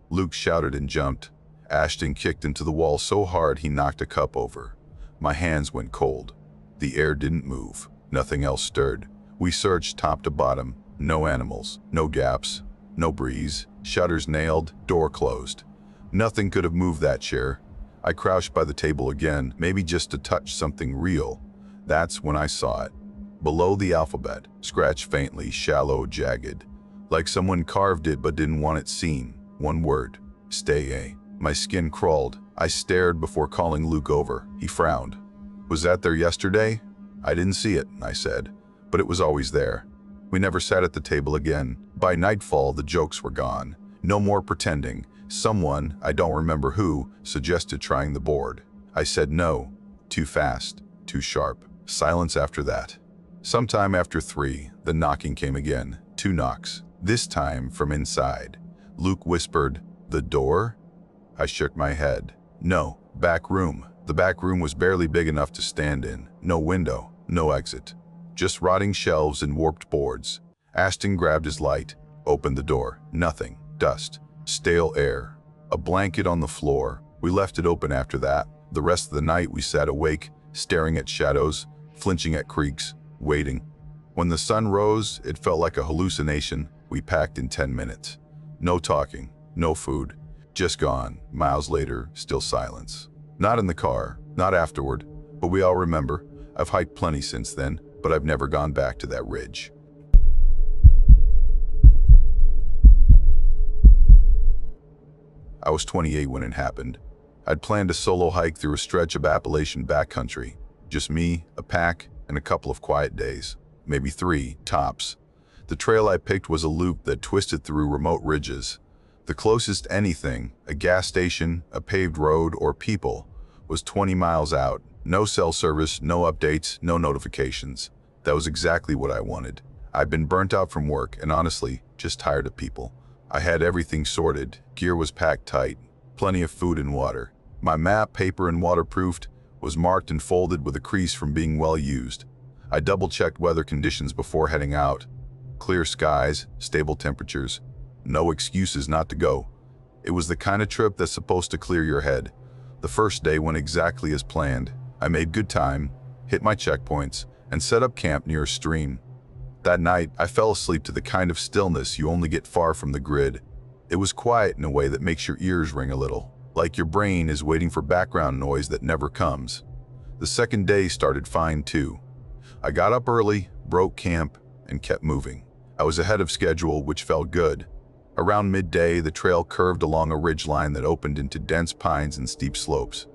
Luke shouted and jumped. Ashton kicked into the wall so hard he knocked a cup over. My hands went cold. The air didn't move. Nothing else stirred. We searched top to bottom. No animals. No gaps. No breeze. Shutters nailed. Door closed. Nothing could have moved that chair. I crouched by the table again, maybe just to touch something real. That's when I saw it. Below the alphabet, scratched faintly, shallow, jagged. Like someone carved it but didn't want it seen. One word. Stay. My skin crawled. I stared before calling Luke over. He frowned. Was that there yesterday? I didn't see it, I said, but it was always there. We never sat at the table again. By nightfall, the jokes were gone. No more pretending. Someone, I don't remember who, suggested trying the board. I said no. Too fast. Too sharp. Silence after that. Sometime after 3, the knocking came again. 2 knocks. This time from inside. Luke whispered, "The door?" I shook my head. No. Back room. The back room was barely big enough to stand in. No window. No exit. Just rotting shelves and warped boards. Ashton grabbed his light. Opened the door. Nothing. Dust. Stale air. A blanket on the floor. We left it open after that. The rest of the night we sat awake, staring at shadows, flinching at creaks, waiting. When the sun rose, it felt like a hallucination. We packed in 10 minutes. No talking. No food. Just gone. Miles later, still silence. Not in the car. Not afterward. But we all remember. I've hiked plenty since then, but I've never gone back to that ridge. I was 28 when it happened. I'd planned a solo hike through a stretch of Appalachian backcountry. Just me, a pack, and a couple of quiet days. Maybe 3, tops. The trail I picked was a loop that twisted through remote ridges. The closest anything, a gas station, a paved road, or people, was 20 miles out. No cell service, no updates, no notifications. That was exactly what I wanted. I'd been burnt out from work and honestly, just tired of people. I had everything sorted, gear was packed tight, plenty of food and water. My map, paper and waterproofed, was marked and folded with a crease from being well used. I double-checked weather conditions before heading out. Clear skies, stable temperatures, no excuses not to go. It was the kind of trip that's supposed to clear your head. The first day went exactly as planned. I made good time, hit my checkpoints, and set up camp near a stream. That night, I fell asleep to the kind of stillness you only get far from the grid. It was quiet in a way that makes your ears ring a little, like your brain is waiting for background noise that never comes. The second day started fine too. I got up early, broke camp, and kept moving. I was ahead of schedule, which felt good. Around midday, the trail curved along a ridgeline that opened into dense pines and steep slopes.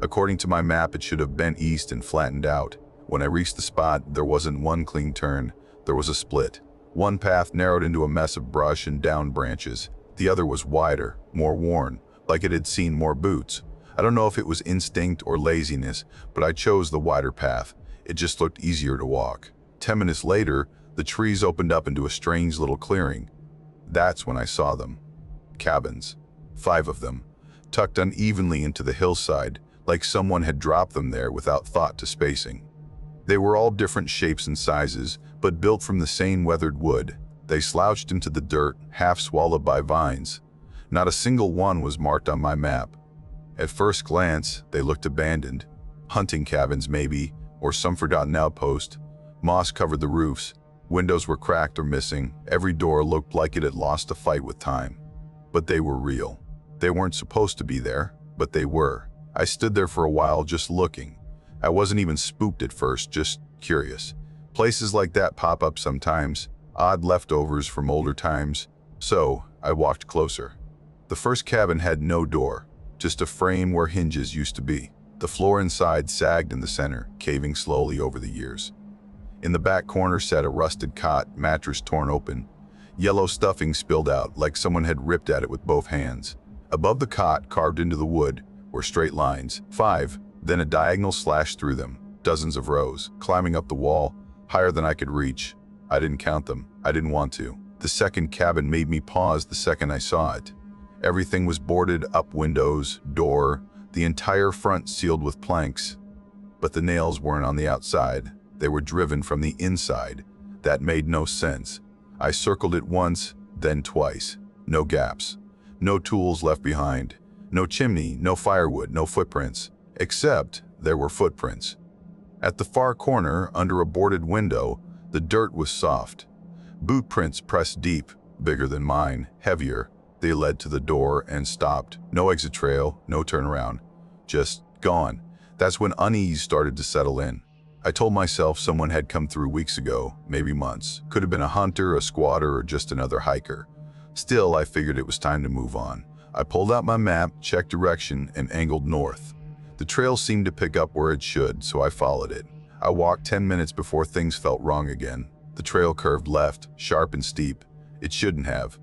According to my map, it should have bent east and flattened out. When I reached the spot, there wasn't one clean turn. There was a split. One path narrowed into a mess of brush and downed branches. The other was wider, more worn, like it had seen more boots. I don't know if it was instinct or laziness, but I chose the wider path. It just looked easier to walk. 10 minutes later, the trees opened up into a strange little clearing. That's when I saw them. Cabins. 5 of them, tucked unevenly into the hillside, like someone had dropped them there without thought to spacing. They were all different shapes and sizes, but built from the same weathered wood. They slouched into the dirt, half swallowed by vines. Not a single one was marked on my map. At first glance, they looked abandoned. Hunting cabins maybe, or some forgotten outpost. Moss covered the roofs. Windows were cracked or missing. Every door looked like it had lost a fight with time. But they were real. They weren't supposed to be there, but they were. I stood there for a while just looking. I wasn't even spooked at first, just curious. Places like that pop up sometimes, odd leftovers from older times. So I walked closer. The first cabin had no door, just a frame where hinges used to be. The floor inside sagged in the center, caving slowly over the years. In the back corner sat a rusted cot, mattress torn open. Yellow stuffing spilled out, like someone had ripped at it with both hands. Above the cot, carved into the wood, were straight lines, 5, then a diagonal slash through them, dozens of rows, climbing up the wall, higher than I could reach. I didn't count them. I didn't want to. The second cabin made me pause the second I saw it. Everything was boarded up, windows, door, the entire front sealed with planks. But the nails weren't on the outside. They were driven from the inside. That made no sense. I circled it once, then twice. No gaps. No tools left behind. No chimney, no firewood, no footprints. Except there were footprints. At the far corner, under a boarded window, the dirt was soft. Boot prints pressed deep, bigger than mine, heavier. They led to the door and stopped. No exit trail, no turnaround. Just gone. That's when unease started to settle in. I told myself someone had come through weeks ago, maybe months. Could have been a hunter, a squatter, or just another hiker. Still, I figured it was time to move on. I pulled out my map, checked direction, and angled north. The trail seemed to pick up where it should, so I followed it. I walked 10 minutes before things felt wrong again. The trail curved left, sharp and steep. It shouldn't have.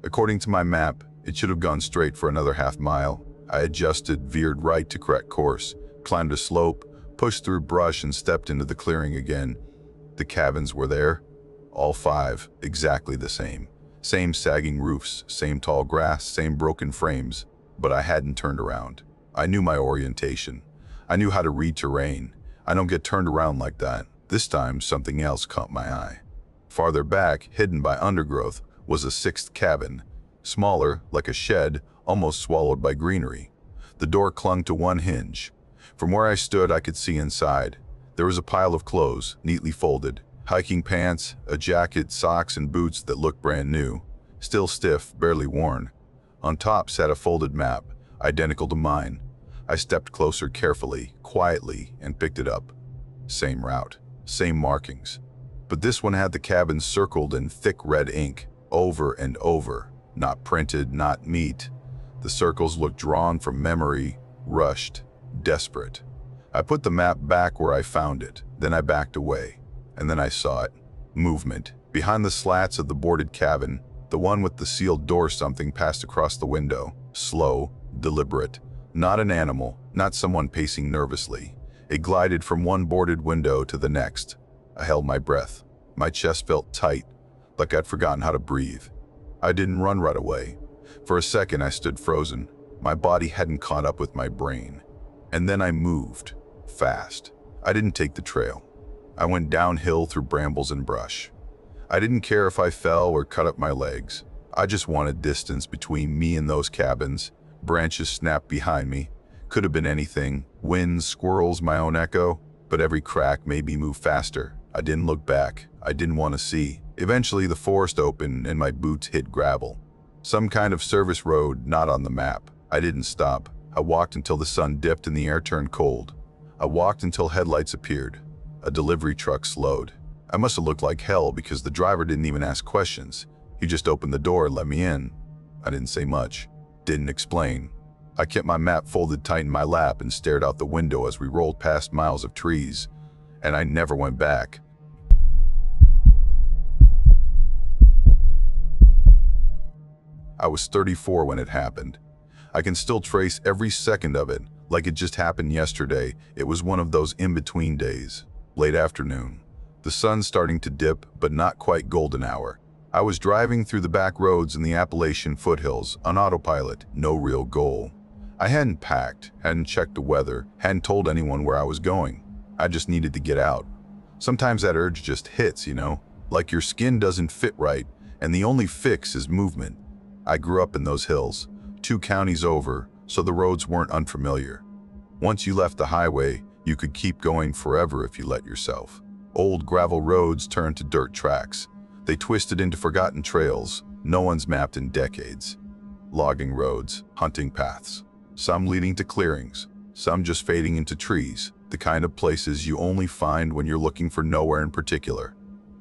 According to my map, it should have gone straight for another half mile. I adjusted, veered right to correct course, climbed a slope, pushed through brush and stepped into the clearing again. The cabins were there. All 5, exactly the same. Same sagging roofs, same tall grass, same broken frames. But I hadn't turned around. I knew my orientation. I knew how to read terrain. I don't get turned around like that. This time, something else caught my eye. Farther back, hidden by undergrowth, was a 6th cabin. Smaller, like a shed, almost swallowed by greenery. The door clung to one hinge. From where I stood, I could see inside. There was a pile of clothes, neatly folded. Hiking pants, a jacket, socks, and boots that looked brand new. Still stiff, barely worn. On top sat a folded map, identical to mine. I stepped closer carefully, quietly, and picked it up. Same route, same markings. But this one had the cabins circled in thick red ink, over and over. Not printed, not neat. The circles looked drawn from memory, rushed, desperate. I put the map back where I found it. Then I backed away. And then I saw it. Movement. Behind the slats of the boarded cabin, the one with the sealed door, something passed across the window. Slow, deliberate. Not an animal, not someone pacing nervously. It glided from one boarded window to the next. I held my breath. My chest felt tight, like I'd forgotten how to breathe. I didn't run right away. For a second, I stood frozen. My body hadn't caught up with my brain. And then I moved. Fast. I didn't take the trail. I went downhill through brambles and brush. I didn't care if I fell or cut up my legs. I just wanted distance between me and those cabins. Branches snapped behind me. Could have been anything. Winds, squirrels, my own echo. But every crack made me move faster. I didn't look back. I didn't want to see. Eventually, the forest opened and my boots hit gravel. Some kind of service road, not on the map. I didn't stop. I walked until the sun dipped and the air turned cold. I walked until headlights appeared. A delivery truck slowed. I must have looked like hell because the driver didn't even ask questions. He just opened the door and let me in. I didn't say much. Didn't explain. I kept my map folded tight in my lap and stared out the window as we rolled past miles of trees. And I never went back. I was 34 when it happened. I can still trace every second of it, like it just happened yesterday. It was one of those in-between days. Late afternoon. The sun starting to dip, but not quite golden hour. I was driving through the back roads in the Appalachian foothills, on autopilot, no real goal. I hadn't packed, hadn't checked the weather, hadn't told anyone where I was going. I just needed to get out. Sometimes that urge just hits, you know? Like your skin doesn't fit right, and the only fix is movement. I grew up in those hills, 2 counties over, so the roads weren't unfamiliar. Once you left the highway, you could keep going forever if you let yourself. Old gravel roads turned to dirt tracks. They twisted into forgotten trails, no one's mapped in decades. logging roads, hunting paths. Some leading to clearings, some just fading into trees, the kind of places you only find when you're looking for nowhere in particular.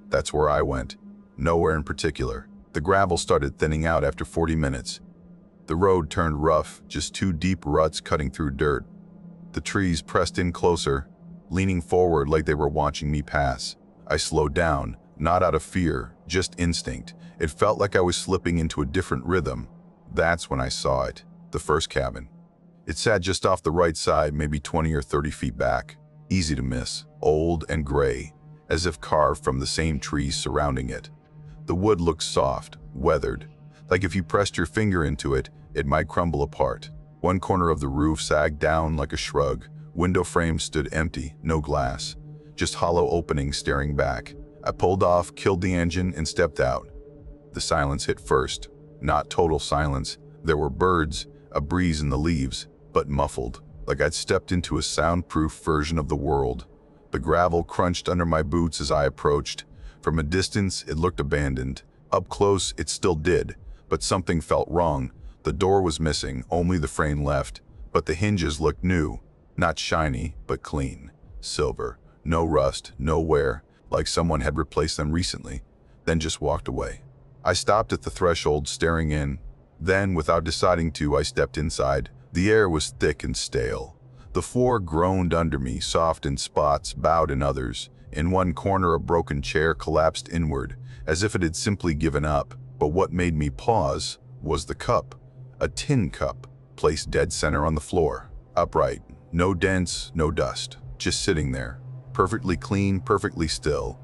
That's where I went. Nowhere in particular. The gravel started thinning out after 40 minutes. The road turned rough, just two deep ruts cutting through dirt. The trees pressed in closer, leaning forward like they were watching me pass. I slowed down, not out of fear, just instinct. It felt like I was slipping into a different rhythm. That's when I saw it, the first cabin. It sat just off the right side, maybe 20 or 30 feet back. Easy to miss, old and gray, as if carved from the same trees surrounding it. The wood looked soft, weathered, like if you pressed your finger into it, it might crumble apart. One corner of the roof sagged down like a shrug. Window frames stood empty, no glass, just hollow openings staring back. I pulled off, killed the engine, and stepped out. The silence hit first. Not total silence. There were birds, a breeze in the leaves, but muffled, like I'd stepped into a soundproof version of the world. The gravel crunched under my boots as I approached. From a distance, it looked abandoned. Up close, it still did, but something felt wrong. The door was missing, only the frame left, but the hinges looked new. Not shiny, but clean. Silver. No rust, no wear, like someone had replaced them recently, then just walked away. I stopped at the threshold, staring in. Then, without deciding to, I stepped inside. The air was thick and stale. The floor groaned under me, soft in spots, bowed in others. In one corner, a broken chair collapsed inward, as if it had simply given up. But what made me pause was the cup. A tin cup, placed dead center on the floor. Upright. No dents, no dust. Just sitting there. Perfectly clean, perfectly still.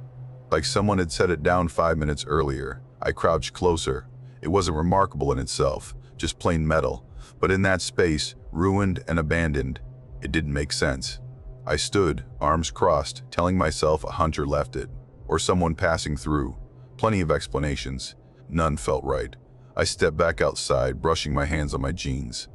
Like someone had set it down 5 minutes earlier. I crouched closer. It wasn't remarkable in itself, just plain metal. But in that space, ruined and abandoned, it didn't make sense. I stood, arms crossed, telling myself a hunter left it, or someone passing through. Plenty of explanations. None felt right. I stepped back outside, brushing my hands on my jeans.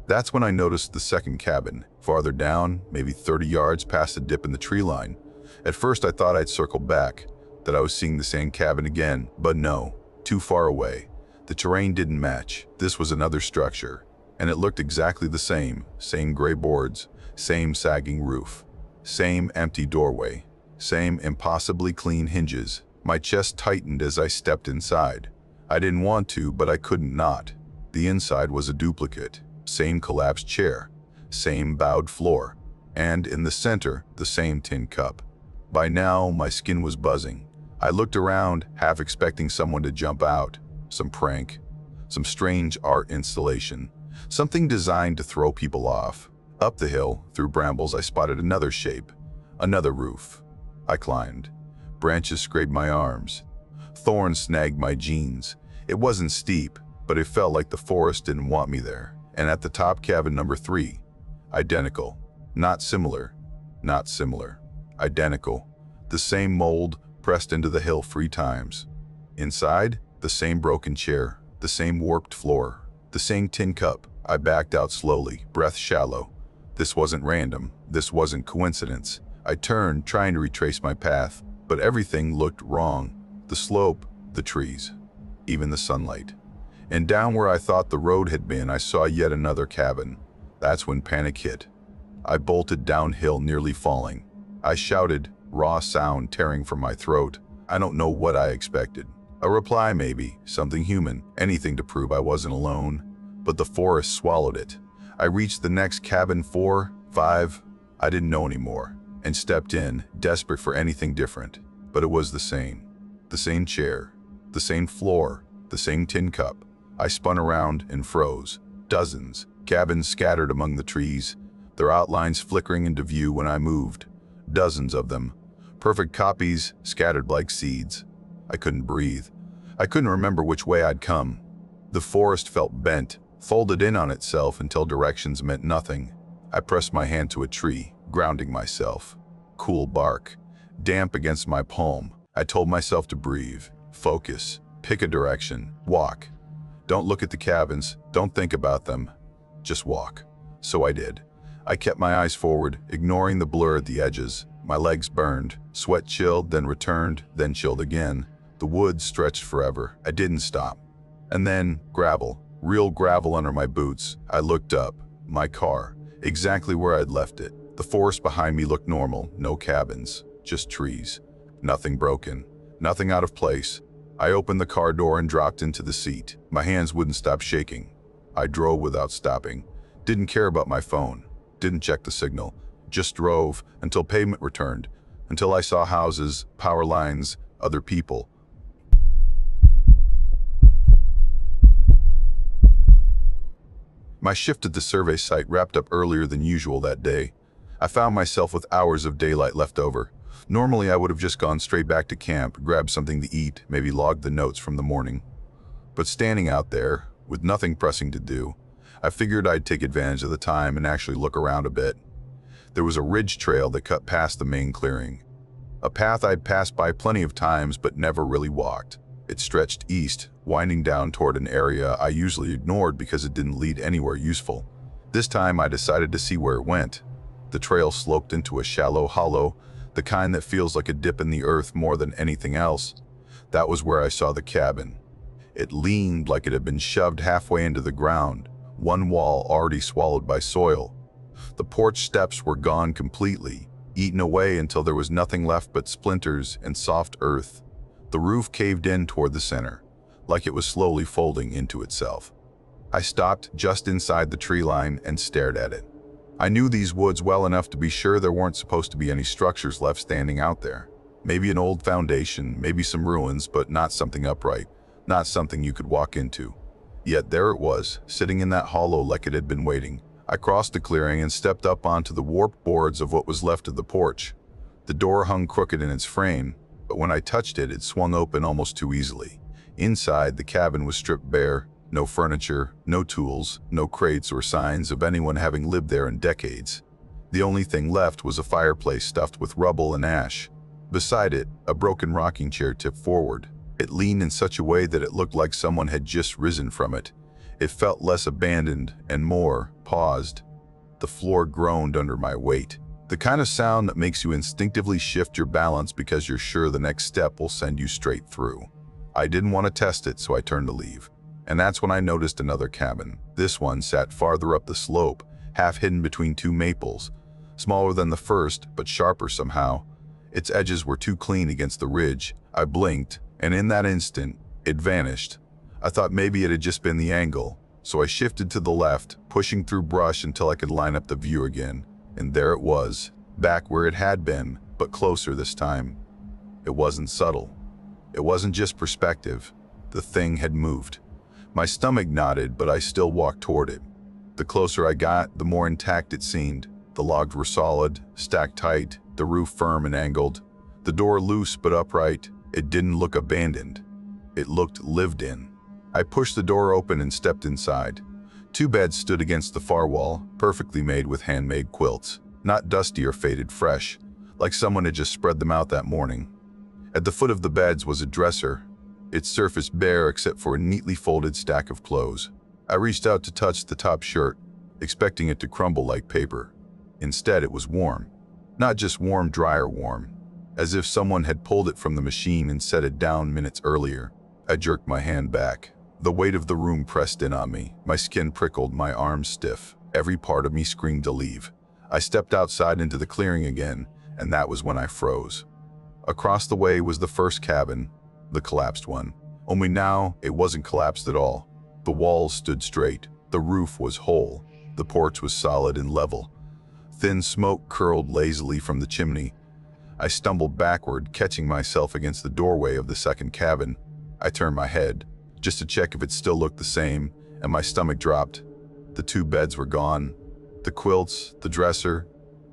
That's when I noticed the second cabin, farther down, maybe 30 yards past the dip in the tree line. At first I thought I'd circle back, that I was seeing the same cabin again, but no, too far away. The terrain didn't match. This was another structure, and it looked exactly the same gray boards, same sagging roof, same empty doorway, same impossibly clean hinges. My chest tightened as I stepped inside. I didn't want to, but I couldn't not. The inside was a duplicate. Same collapsed chair, same bowed floor, and in the center, the same tin cup. By now, my skin was buzzing. I looked around, half expecting someone to jump out. Some prank, some strange art installation, something designed to throw people off. Up the hill, through brambles, I spotted another shape, another roof. I climbed. Branches scraped my arms. Thorns snagged my jeans. It wasn't steep, but it felt like the forest didn't want me there. And at the top, cabin number 3. Identical. Not similar. Not similar. Identical. The same mold pressed into the hill 3 times. Inside, the same broken chair, the same warped floor, the same tin cup. I backed out slowly, breath shallow. This wasn't random. This wasn't coincidence. I turned, trying to retrace my path, but everything looked wrong. The slope, the trees, even the sunlight. And down where I thought the road had been, I saw yet another cabin. That's when panic hit. I bolted downhill, nearly falling. I shouted, raw sound tearing from my throat. I don't know what I expected. A reply maybe, something human, anything to prove I wasn't alone. But the forest swallowed it. I reached the next cabin, 4, 5, I didn't know anymore, and stepped in, desperate for anything different. But it was the same. The same chair, the same floor, the same tin cup. I spun around and froze. Dozens, cabins scattered among the trees, their outlines flickering into view when I moved. Dozens of them. Perfect copies, scattered like seeds. I couldn't breathe. I couldn't remember which way I'd come. The forest felt bent, folded in on itself until directions meant nothing. I pressed my hand to a tree, grounding myself. Cool bark, damp against my palm. I told myself to breathe, focus, pick a direction, walk. Don't look at the cabins, don't think about them, just walk. So I did. I kept my eyes forward, ignoring the blur at the edges. My legs burned, sweat chilled, then returned, then chilled again. The woods stretched forever. I didn't stop. And then, gravel. Real gravel under my boots. I looked up. My car. Exactly where I'd left it. The forest behind me looked normal. No cabins. Just trees. Nothing broken. Nothing out of place. I opened the car door and dropped into the seat. My hands wouldn't stop shaking. I drove without stopping. Didn't care about my phone. Didn't check the signal. Just drove until pavement returned. Until I saw houses, power lines, other people. My shift at the survey site wrapped up earlier than usual that day. I found myself with hours of daylight left over. Normally I would have just gone straight back to camp, grabbed something to eat, maybe logged the notes from the morning. But standing out there, with nothing pressing to do, I figured I'd take advantage of the time and actually look around a bit. There was a ridge trail that cut past the main clearing. A path I'd passed by plenty of times but never really walked. It stretched east, winding down toward an area I usually ignored because it didn't lead anywhere useful. This time I decided to see where it went. The trail sloped into a shallow hollow, the kind that feels like a dip in the earth more than anything else. That was where I saw the cabin. It leaned like it had been shoved halfway into the ground, one wall already swallowed by soil. The porch steps were gone completely, eaten away until there was nothing left but splinters and soft earth. The roof caved in toward the center, like it was slowly folding into itself. I stopped just inside the tree line and stared at it. I knew these woods well enough to be sure there weren't supposed to be any structures left standing out there. Maybe an old foundation, maybe some ruins, but not something upright, not something you could walk into. Yet there it was, sitting in that hollow like it had been waiting. I crossed the clearing and stepped up onto the warped boards of what was left of the porch. The door hung crooked in its frame, but when I touched it, it swung open almost too easily. Inside, the cabin was stripped bare. No furniture, no tools, no crates or signs of anyone having lived there in decades. The only thing left was a fireplace stuffed with rubble and ash. Beside it, a broken rocking chair tipped forward. It leaned in such a way that it looked like someone had just risen from it. It felt less abandoned and more paused. The floor groaned under my weight. The kind of sound that makes you instinctively shift your balance because you're sure the next step will send you straight through. I didn't want to test it, so I turned to leave. And that's when I noticed another cabin. This one sat farther up the slope, half hidden between two maples. Smaller than the first, but sharper somehow. Its edges were too clean against the ridge. I blinked, and in that instant, it vanished. I thought maybe it had just been the angle, so I shifted to the left, pushing through brush until I could line up the view again. And there it was, back where it had been, but closer this time. It wasn't subtle. It wasn't just perspective. The thing had moved. My stomach knotted, but I still walked toward it. The closer I got, the more intact it seemed. The logs were solid, stacked tight, the roof firm and angled. The door loose but upright. It didn't look abandoned. It looked lived in. I pushed the door open and stepped inside. Two beds stood against the far wall, perfectly made with handmade quilts. Not dusty or faded, fresh, like someone had just spread them out that morning. At the foot of the beds was a dresser, its surface bare except for a neatly folded stack of clothes. I reached out to touch the top shirt, expecting it to crumble like paper. Instead, it was warm. Not just warm, drier warm, as if someone had pulled it from the machine and set it down minutes earlier. I jerked my hand back. The weight of the room pressed in on me. My skin prickled, my arms stiff. Every part of me screamed to leave. I stepped outside into the clearing again, and that was when I froze. Across the way was the first cabin, the collapsed one. Only now, it wasn't collapsed at all. The walls stood straight. The roof was whole. The porch was solid and level. Thin smoke curled lazily from the chimney. I stumbled backward, catching myself against the doorway of the second cabin. I turned my head, just to check if it still looked the same, and my stomach dropped. The two beds were gone. The quilts, the dresser,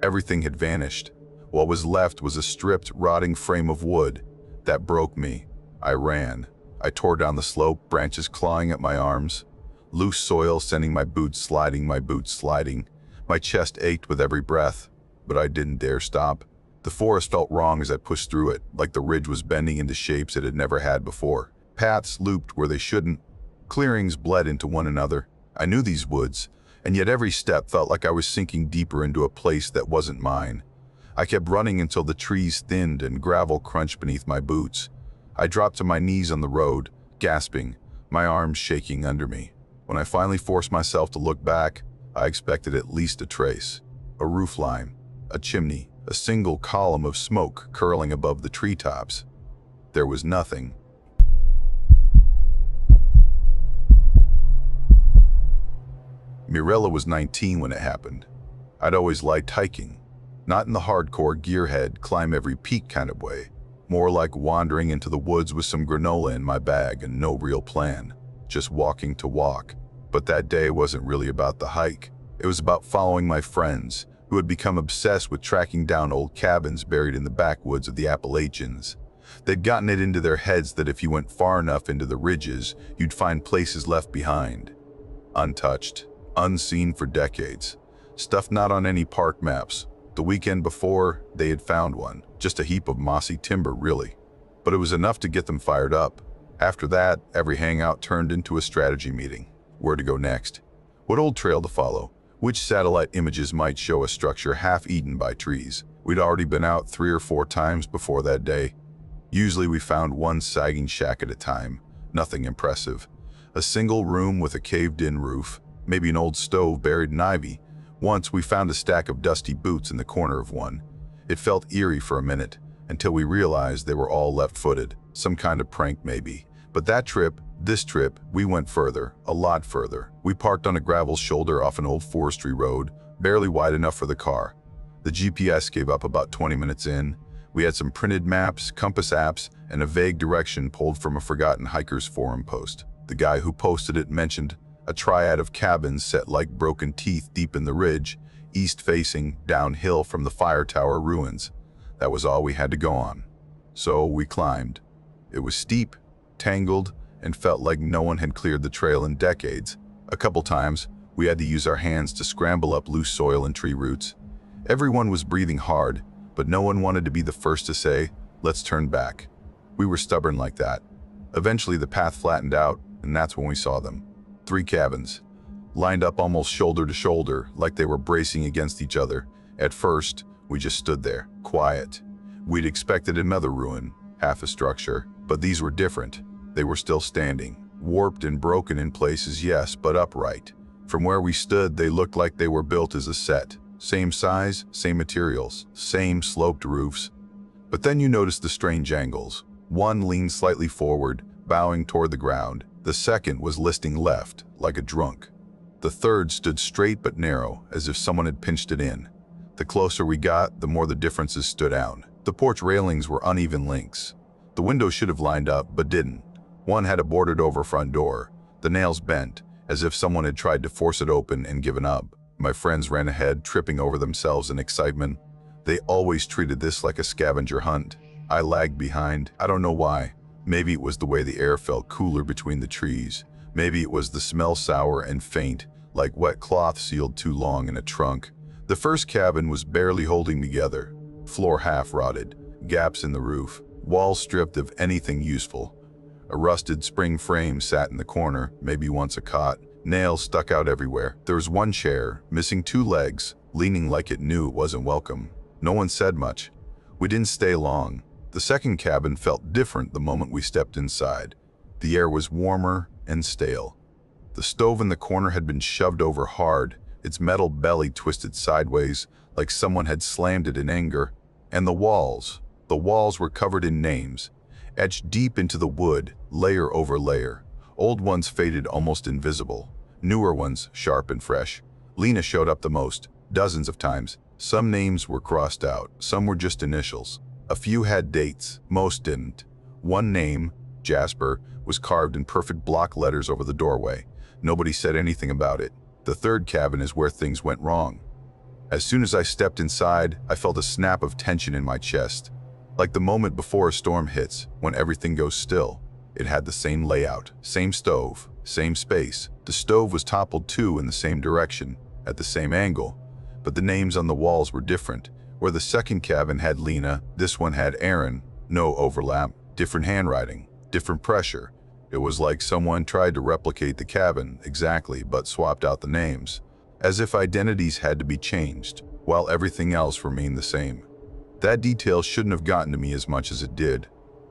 everything had vanished. What was left was a stripped, rotting frame of wood. That broke me. I ran. I tore down the slope, branches clawing at my arms. Loose soil sending my boots sliding. My chest ached with every breath, but I didn't dare stop. The forest felt wrong as I pushed through it, like the ridge was bending into shapes it had never had before. Paths looped where they shouldn't. Clearings bled into one another. I knew these woods, and yet every step felt like I was sinking deeper into a place that wasn't mine. I kept running until the trees thinned and gravel crunched beneath my boots. I dropped to my knees on the road, gasping, my arms shaking under me. When I finally forced myself to look back, I expected at least a trace. A roof line, a chimney, a single column of smoke curling above the treetops. There was nothing. Mirella was 19 when it happened. I'd always liked hiking. Not in the hardcore gearhead, climb every peak kind of way. More like wandering into the woods with some granola in my bag and no real plan. Just walking to walk. But that day wasn't really about the hike. It was about following my friends, who had become obsessed with tracking down old cabins buried in the backwoods of the Appalachians. They'd gotten it into their heads that if you went far enough into the ridges, you'd find places left behind. Untouched, unseen for decades. Stuff not on any park maps. The weekend before, they had found one. Just a heap of mossy timber, really. But it was enough to get them fired up. After that, every hangout turned into a strategy meeting. Where to go next? What old trail to follow? Which satellite images might show a structure half-eaten by trees? We'd already been out 3 or 4 times before that day. Usually we found one sagging shack at a time. Nothing impressive. A single room with a caved-in roof. Maybe an old stove buried in ivy. Once we found a stack of dusty boots in the corner of one. It felt eerie for a minute, until we realized they were all left-footed. Some kind of prank maybe. But this trip, we went further, a lot further. We parked on a gravel shoulder off an old forestry road, barely wide enough for the car. The GPS gave up about 20 minutes in. We had some printed maps, compass apps, and a vague direction pulled from a forgotten hiker's forum post. The guy who posted it mentioned a triad of cabins set like broken teeth deep in the ridge, east-facing, downhill from the fire tower ruins. That was all we had to go on. So we climbed. It was steep, tangled, and felt like no one had cleared the trail in decades. A couple times, we had to use our hands to scramble up loose soil and tree roots. Everyone was breathing hard, but no one wanted to be the first to say, "Let's turn back." We were stubborn like that. Eventually the path flattened out, and that's when we saw them. 3 cabins, lined up almost shoulder to shoulder, like they were bracing against each other. At first, we just stood there, quiet. We'd expected another ruin, half a structure, but these were different. They were still standing, warped and broken in places, yes, but upright. From where we stood, they looked like they were built as a set. Same size, same materials, same sloped roofs. But then you noticed the strange angles. One leaned slightly forward, bowing toward the ground. The second was listing left, like a drunk. The third stood straight but narrow, as if someone had pinched it in. The closer we got, the more the differences stood out. The porch railings were uneven links. The windows should have lined up, but didn't. One had a boarded-over front door, the nails bent, as if someone had tried to force it open and given up. My friends ran ahead, tripping over themselves in excitement. They always treated this like a scavenger hunt. I lagged behind. I don't know why. Maybe it was the way the air felt cooler between the trees. Maybe it was the smell sour and faint, like wet cloth sealed too long in a trunk. The first cabin was barely holding together. Floor half rotted, gaps in the roof, walls stripped of anything useful. A rusted spring frame sat in the corner, maybe once a cot. Nails stuck out everywhere. There was one chair, missing 2 legs, leaning like it knew it wasn't welcome. No one said much. We didn't stay long. The second cabin felt different the moment we stepped inside. The air was warmer and stale. The stove in the corner had been shoved over hard, its metal belly twisted sideways like someone had slammed it in anger. And the walls were covered in names, etched deep into the wood, layer over layer. Old ones faded almost invisible. Newer ones, sharp and fresh. Lena showed up the most, dozens of times. Some names were crossed out, some were just initials. A few had dates, most didn't. One name, Jasper, was carved in perfect block letters over the doorway. Nobody said anything about it. The third cabin is where things went wrong. As soon as I stepped inside, I felt a snap of tension in my chest. Like the moment before a storm hits, when everything goes still. It had the same layout, same stove, same space. The stove was toppled too in the same direction, at the same angle. But the names on the walls were different. Where the second cabin had Lena, this one had Aaron. No overlap, different handwriting, different pressure. It was like someone tried to replicate the cabin exactly, but swapped out the names. As if identities had to be changed, while everything else remained the same. That detail shouldn't have gotten to me as much as it did,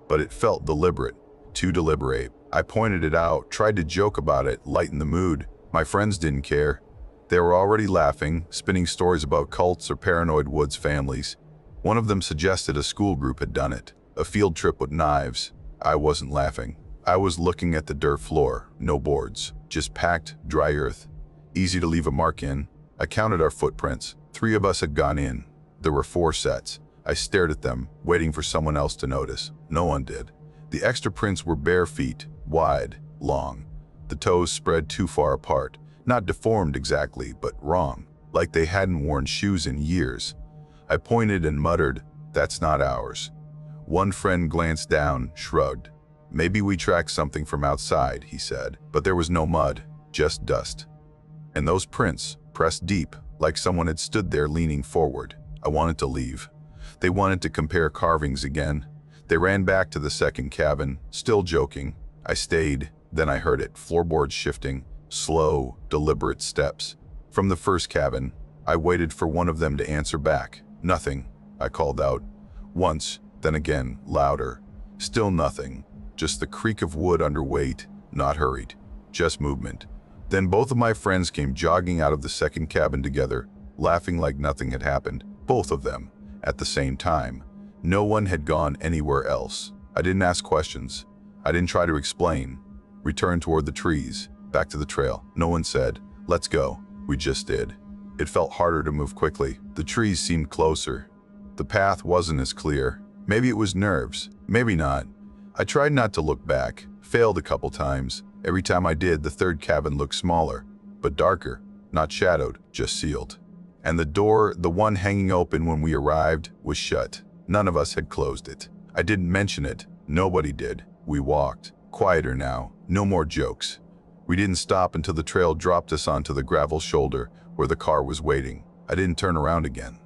but it felt deliberate. too deliberate. I pointed it out, tried to joke about it, lighten the mood. My friends didn't care. They were already laughing, spinning stories about cults or paranoid woods families. One of them suggested a school group had done it, a field trip with knives. I wasn't laughing. I was looking at the dirt floor, no boards, just packed, dry earth. Easy to leave a mark in. I counted our footprints. 3 of us had gone in. There were 4 sets. I stared at them, waiting for someone else to notice. No one did. The extra prints were bare feet, wide, long. The toes spread too far apart. Not deformed exactly, but wrong, like they hadn't worn shoes in years. I pointed and muttered, "That's not ours." One friend glanced down, shrugged. "Maybe we tracked something from outside," he said. But there was no mud, just dust. And those prints, pressed deep, like someone had stood there leaning forward. I wanted to leave. They wanted to compare carvings again. They ran back to the second cabin, still joking. I stayed, then I heard it, floorboards shifting, slow, deliberate steps. From the first cabin, I waited for one of them to answer back. "Nothing," I called out. Once, then again, louder. Still nothing. Just the creak of wood under weight, not hurried, just movement. Then both of my friends came jogging out of the second cabin together, laughing like nothing had happened, both of them, at the same time. No one had gone anywhere else. I didn't ask questions. I didn't try to explain. Returned toward the trees, back to the trail. No one said, "Let's go." We just did. It felt harder to move quickly. The trees seemed closer. The path wasn't as clear. Maybe it was nerves, maybe not. I tried not to look back, failed a couple times. Every time I did, the third cabin looked smaller, but darker, not shadowed, just sealed. And the door, the one hanging open when we arrived, was shut. None of us had closed it. I didn't mention it. Nobody did. We walked. Quieter now. No more jokes. We didn't stop until the trail dropped us onto the gravel shoulder where the car was waiting. I didn't turn around again.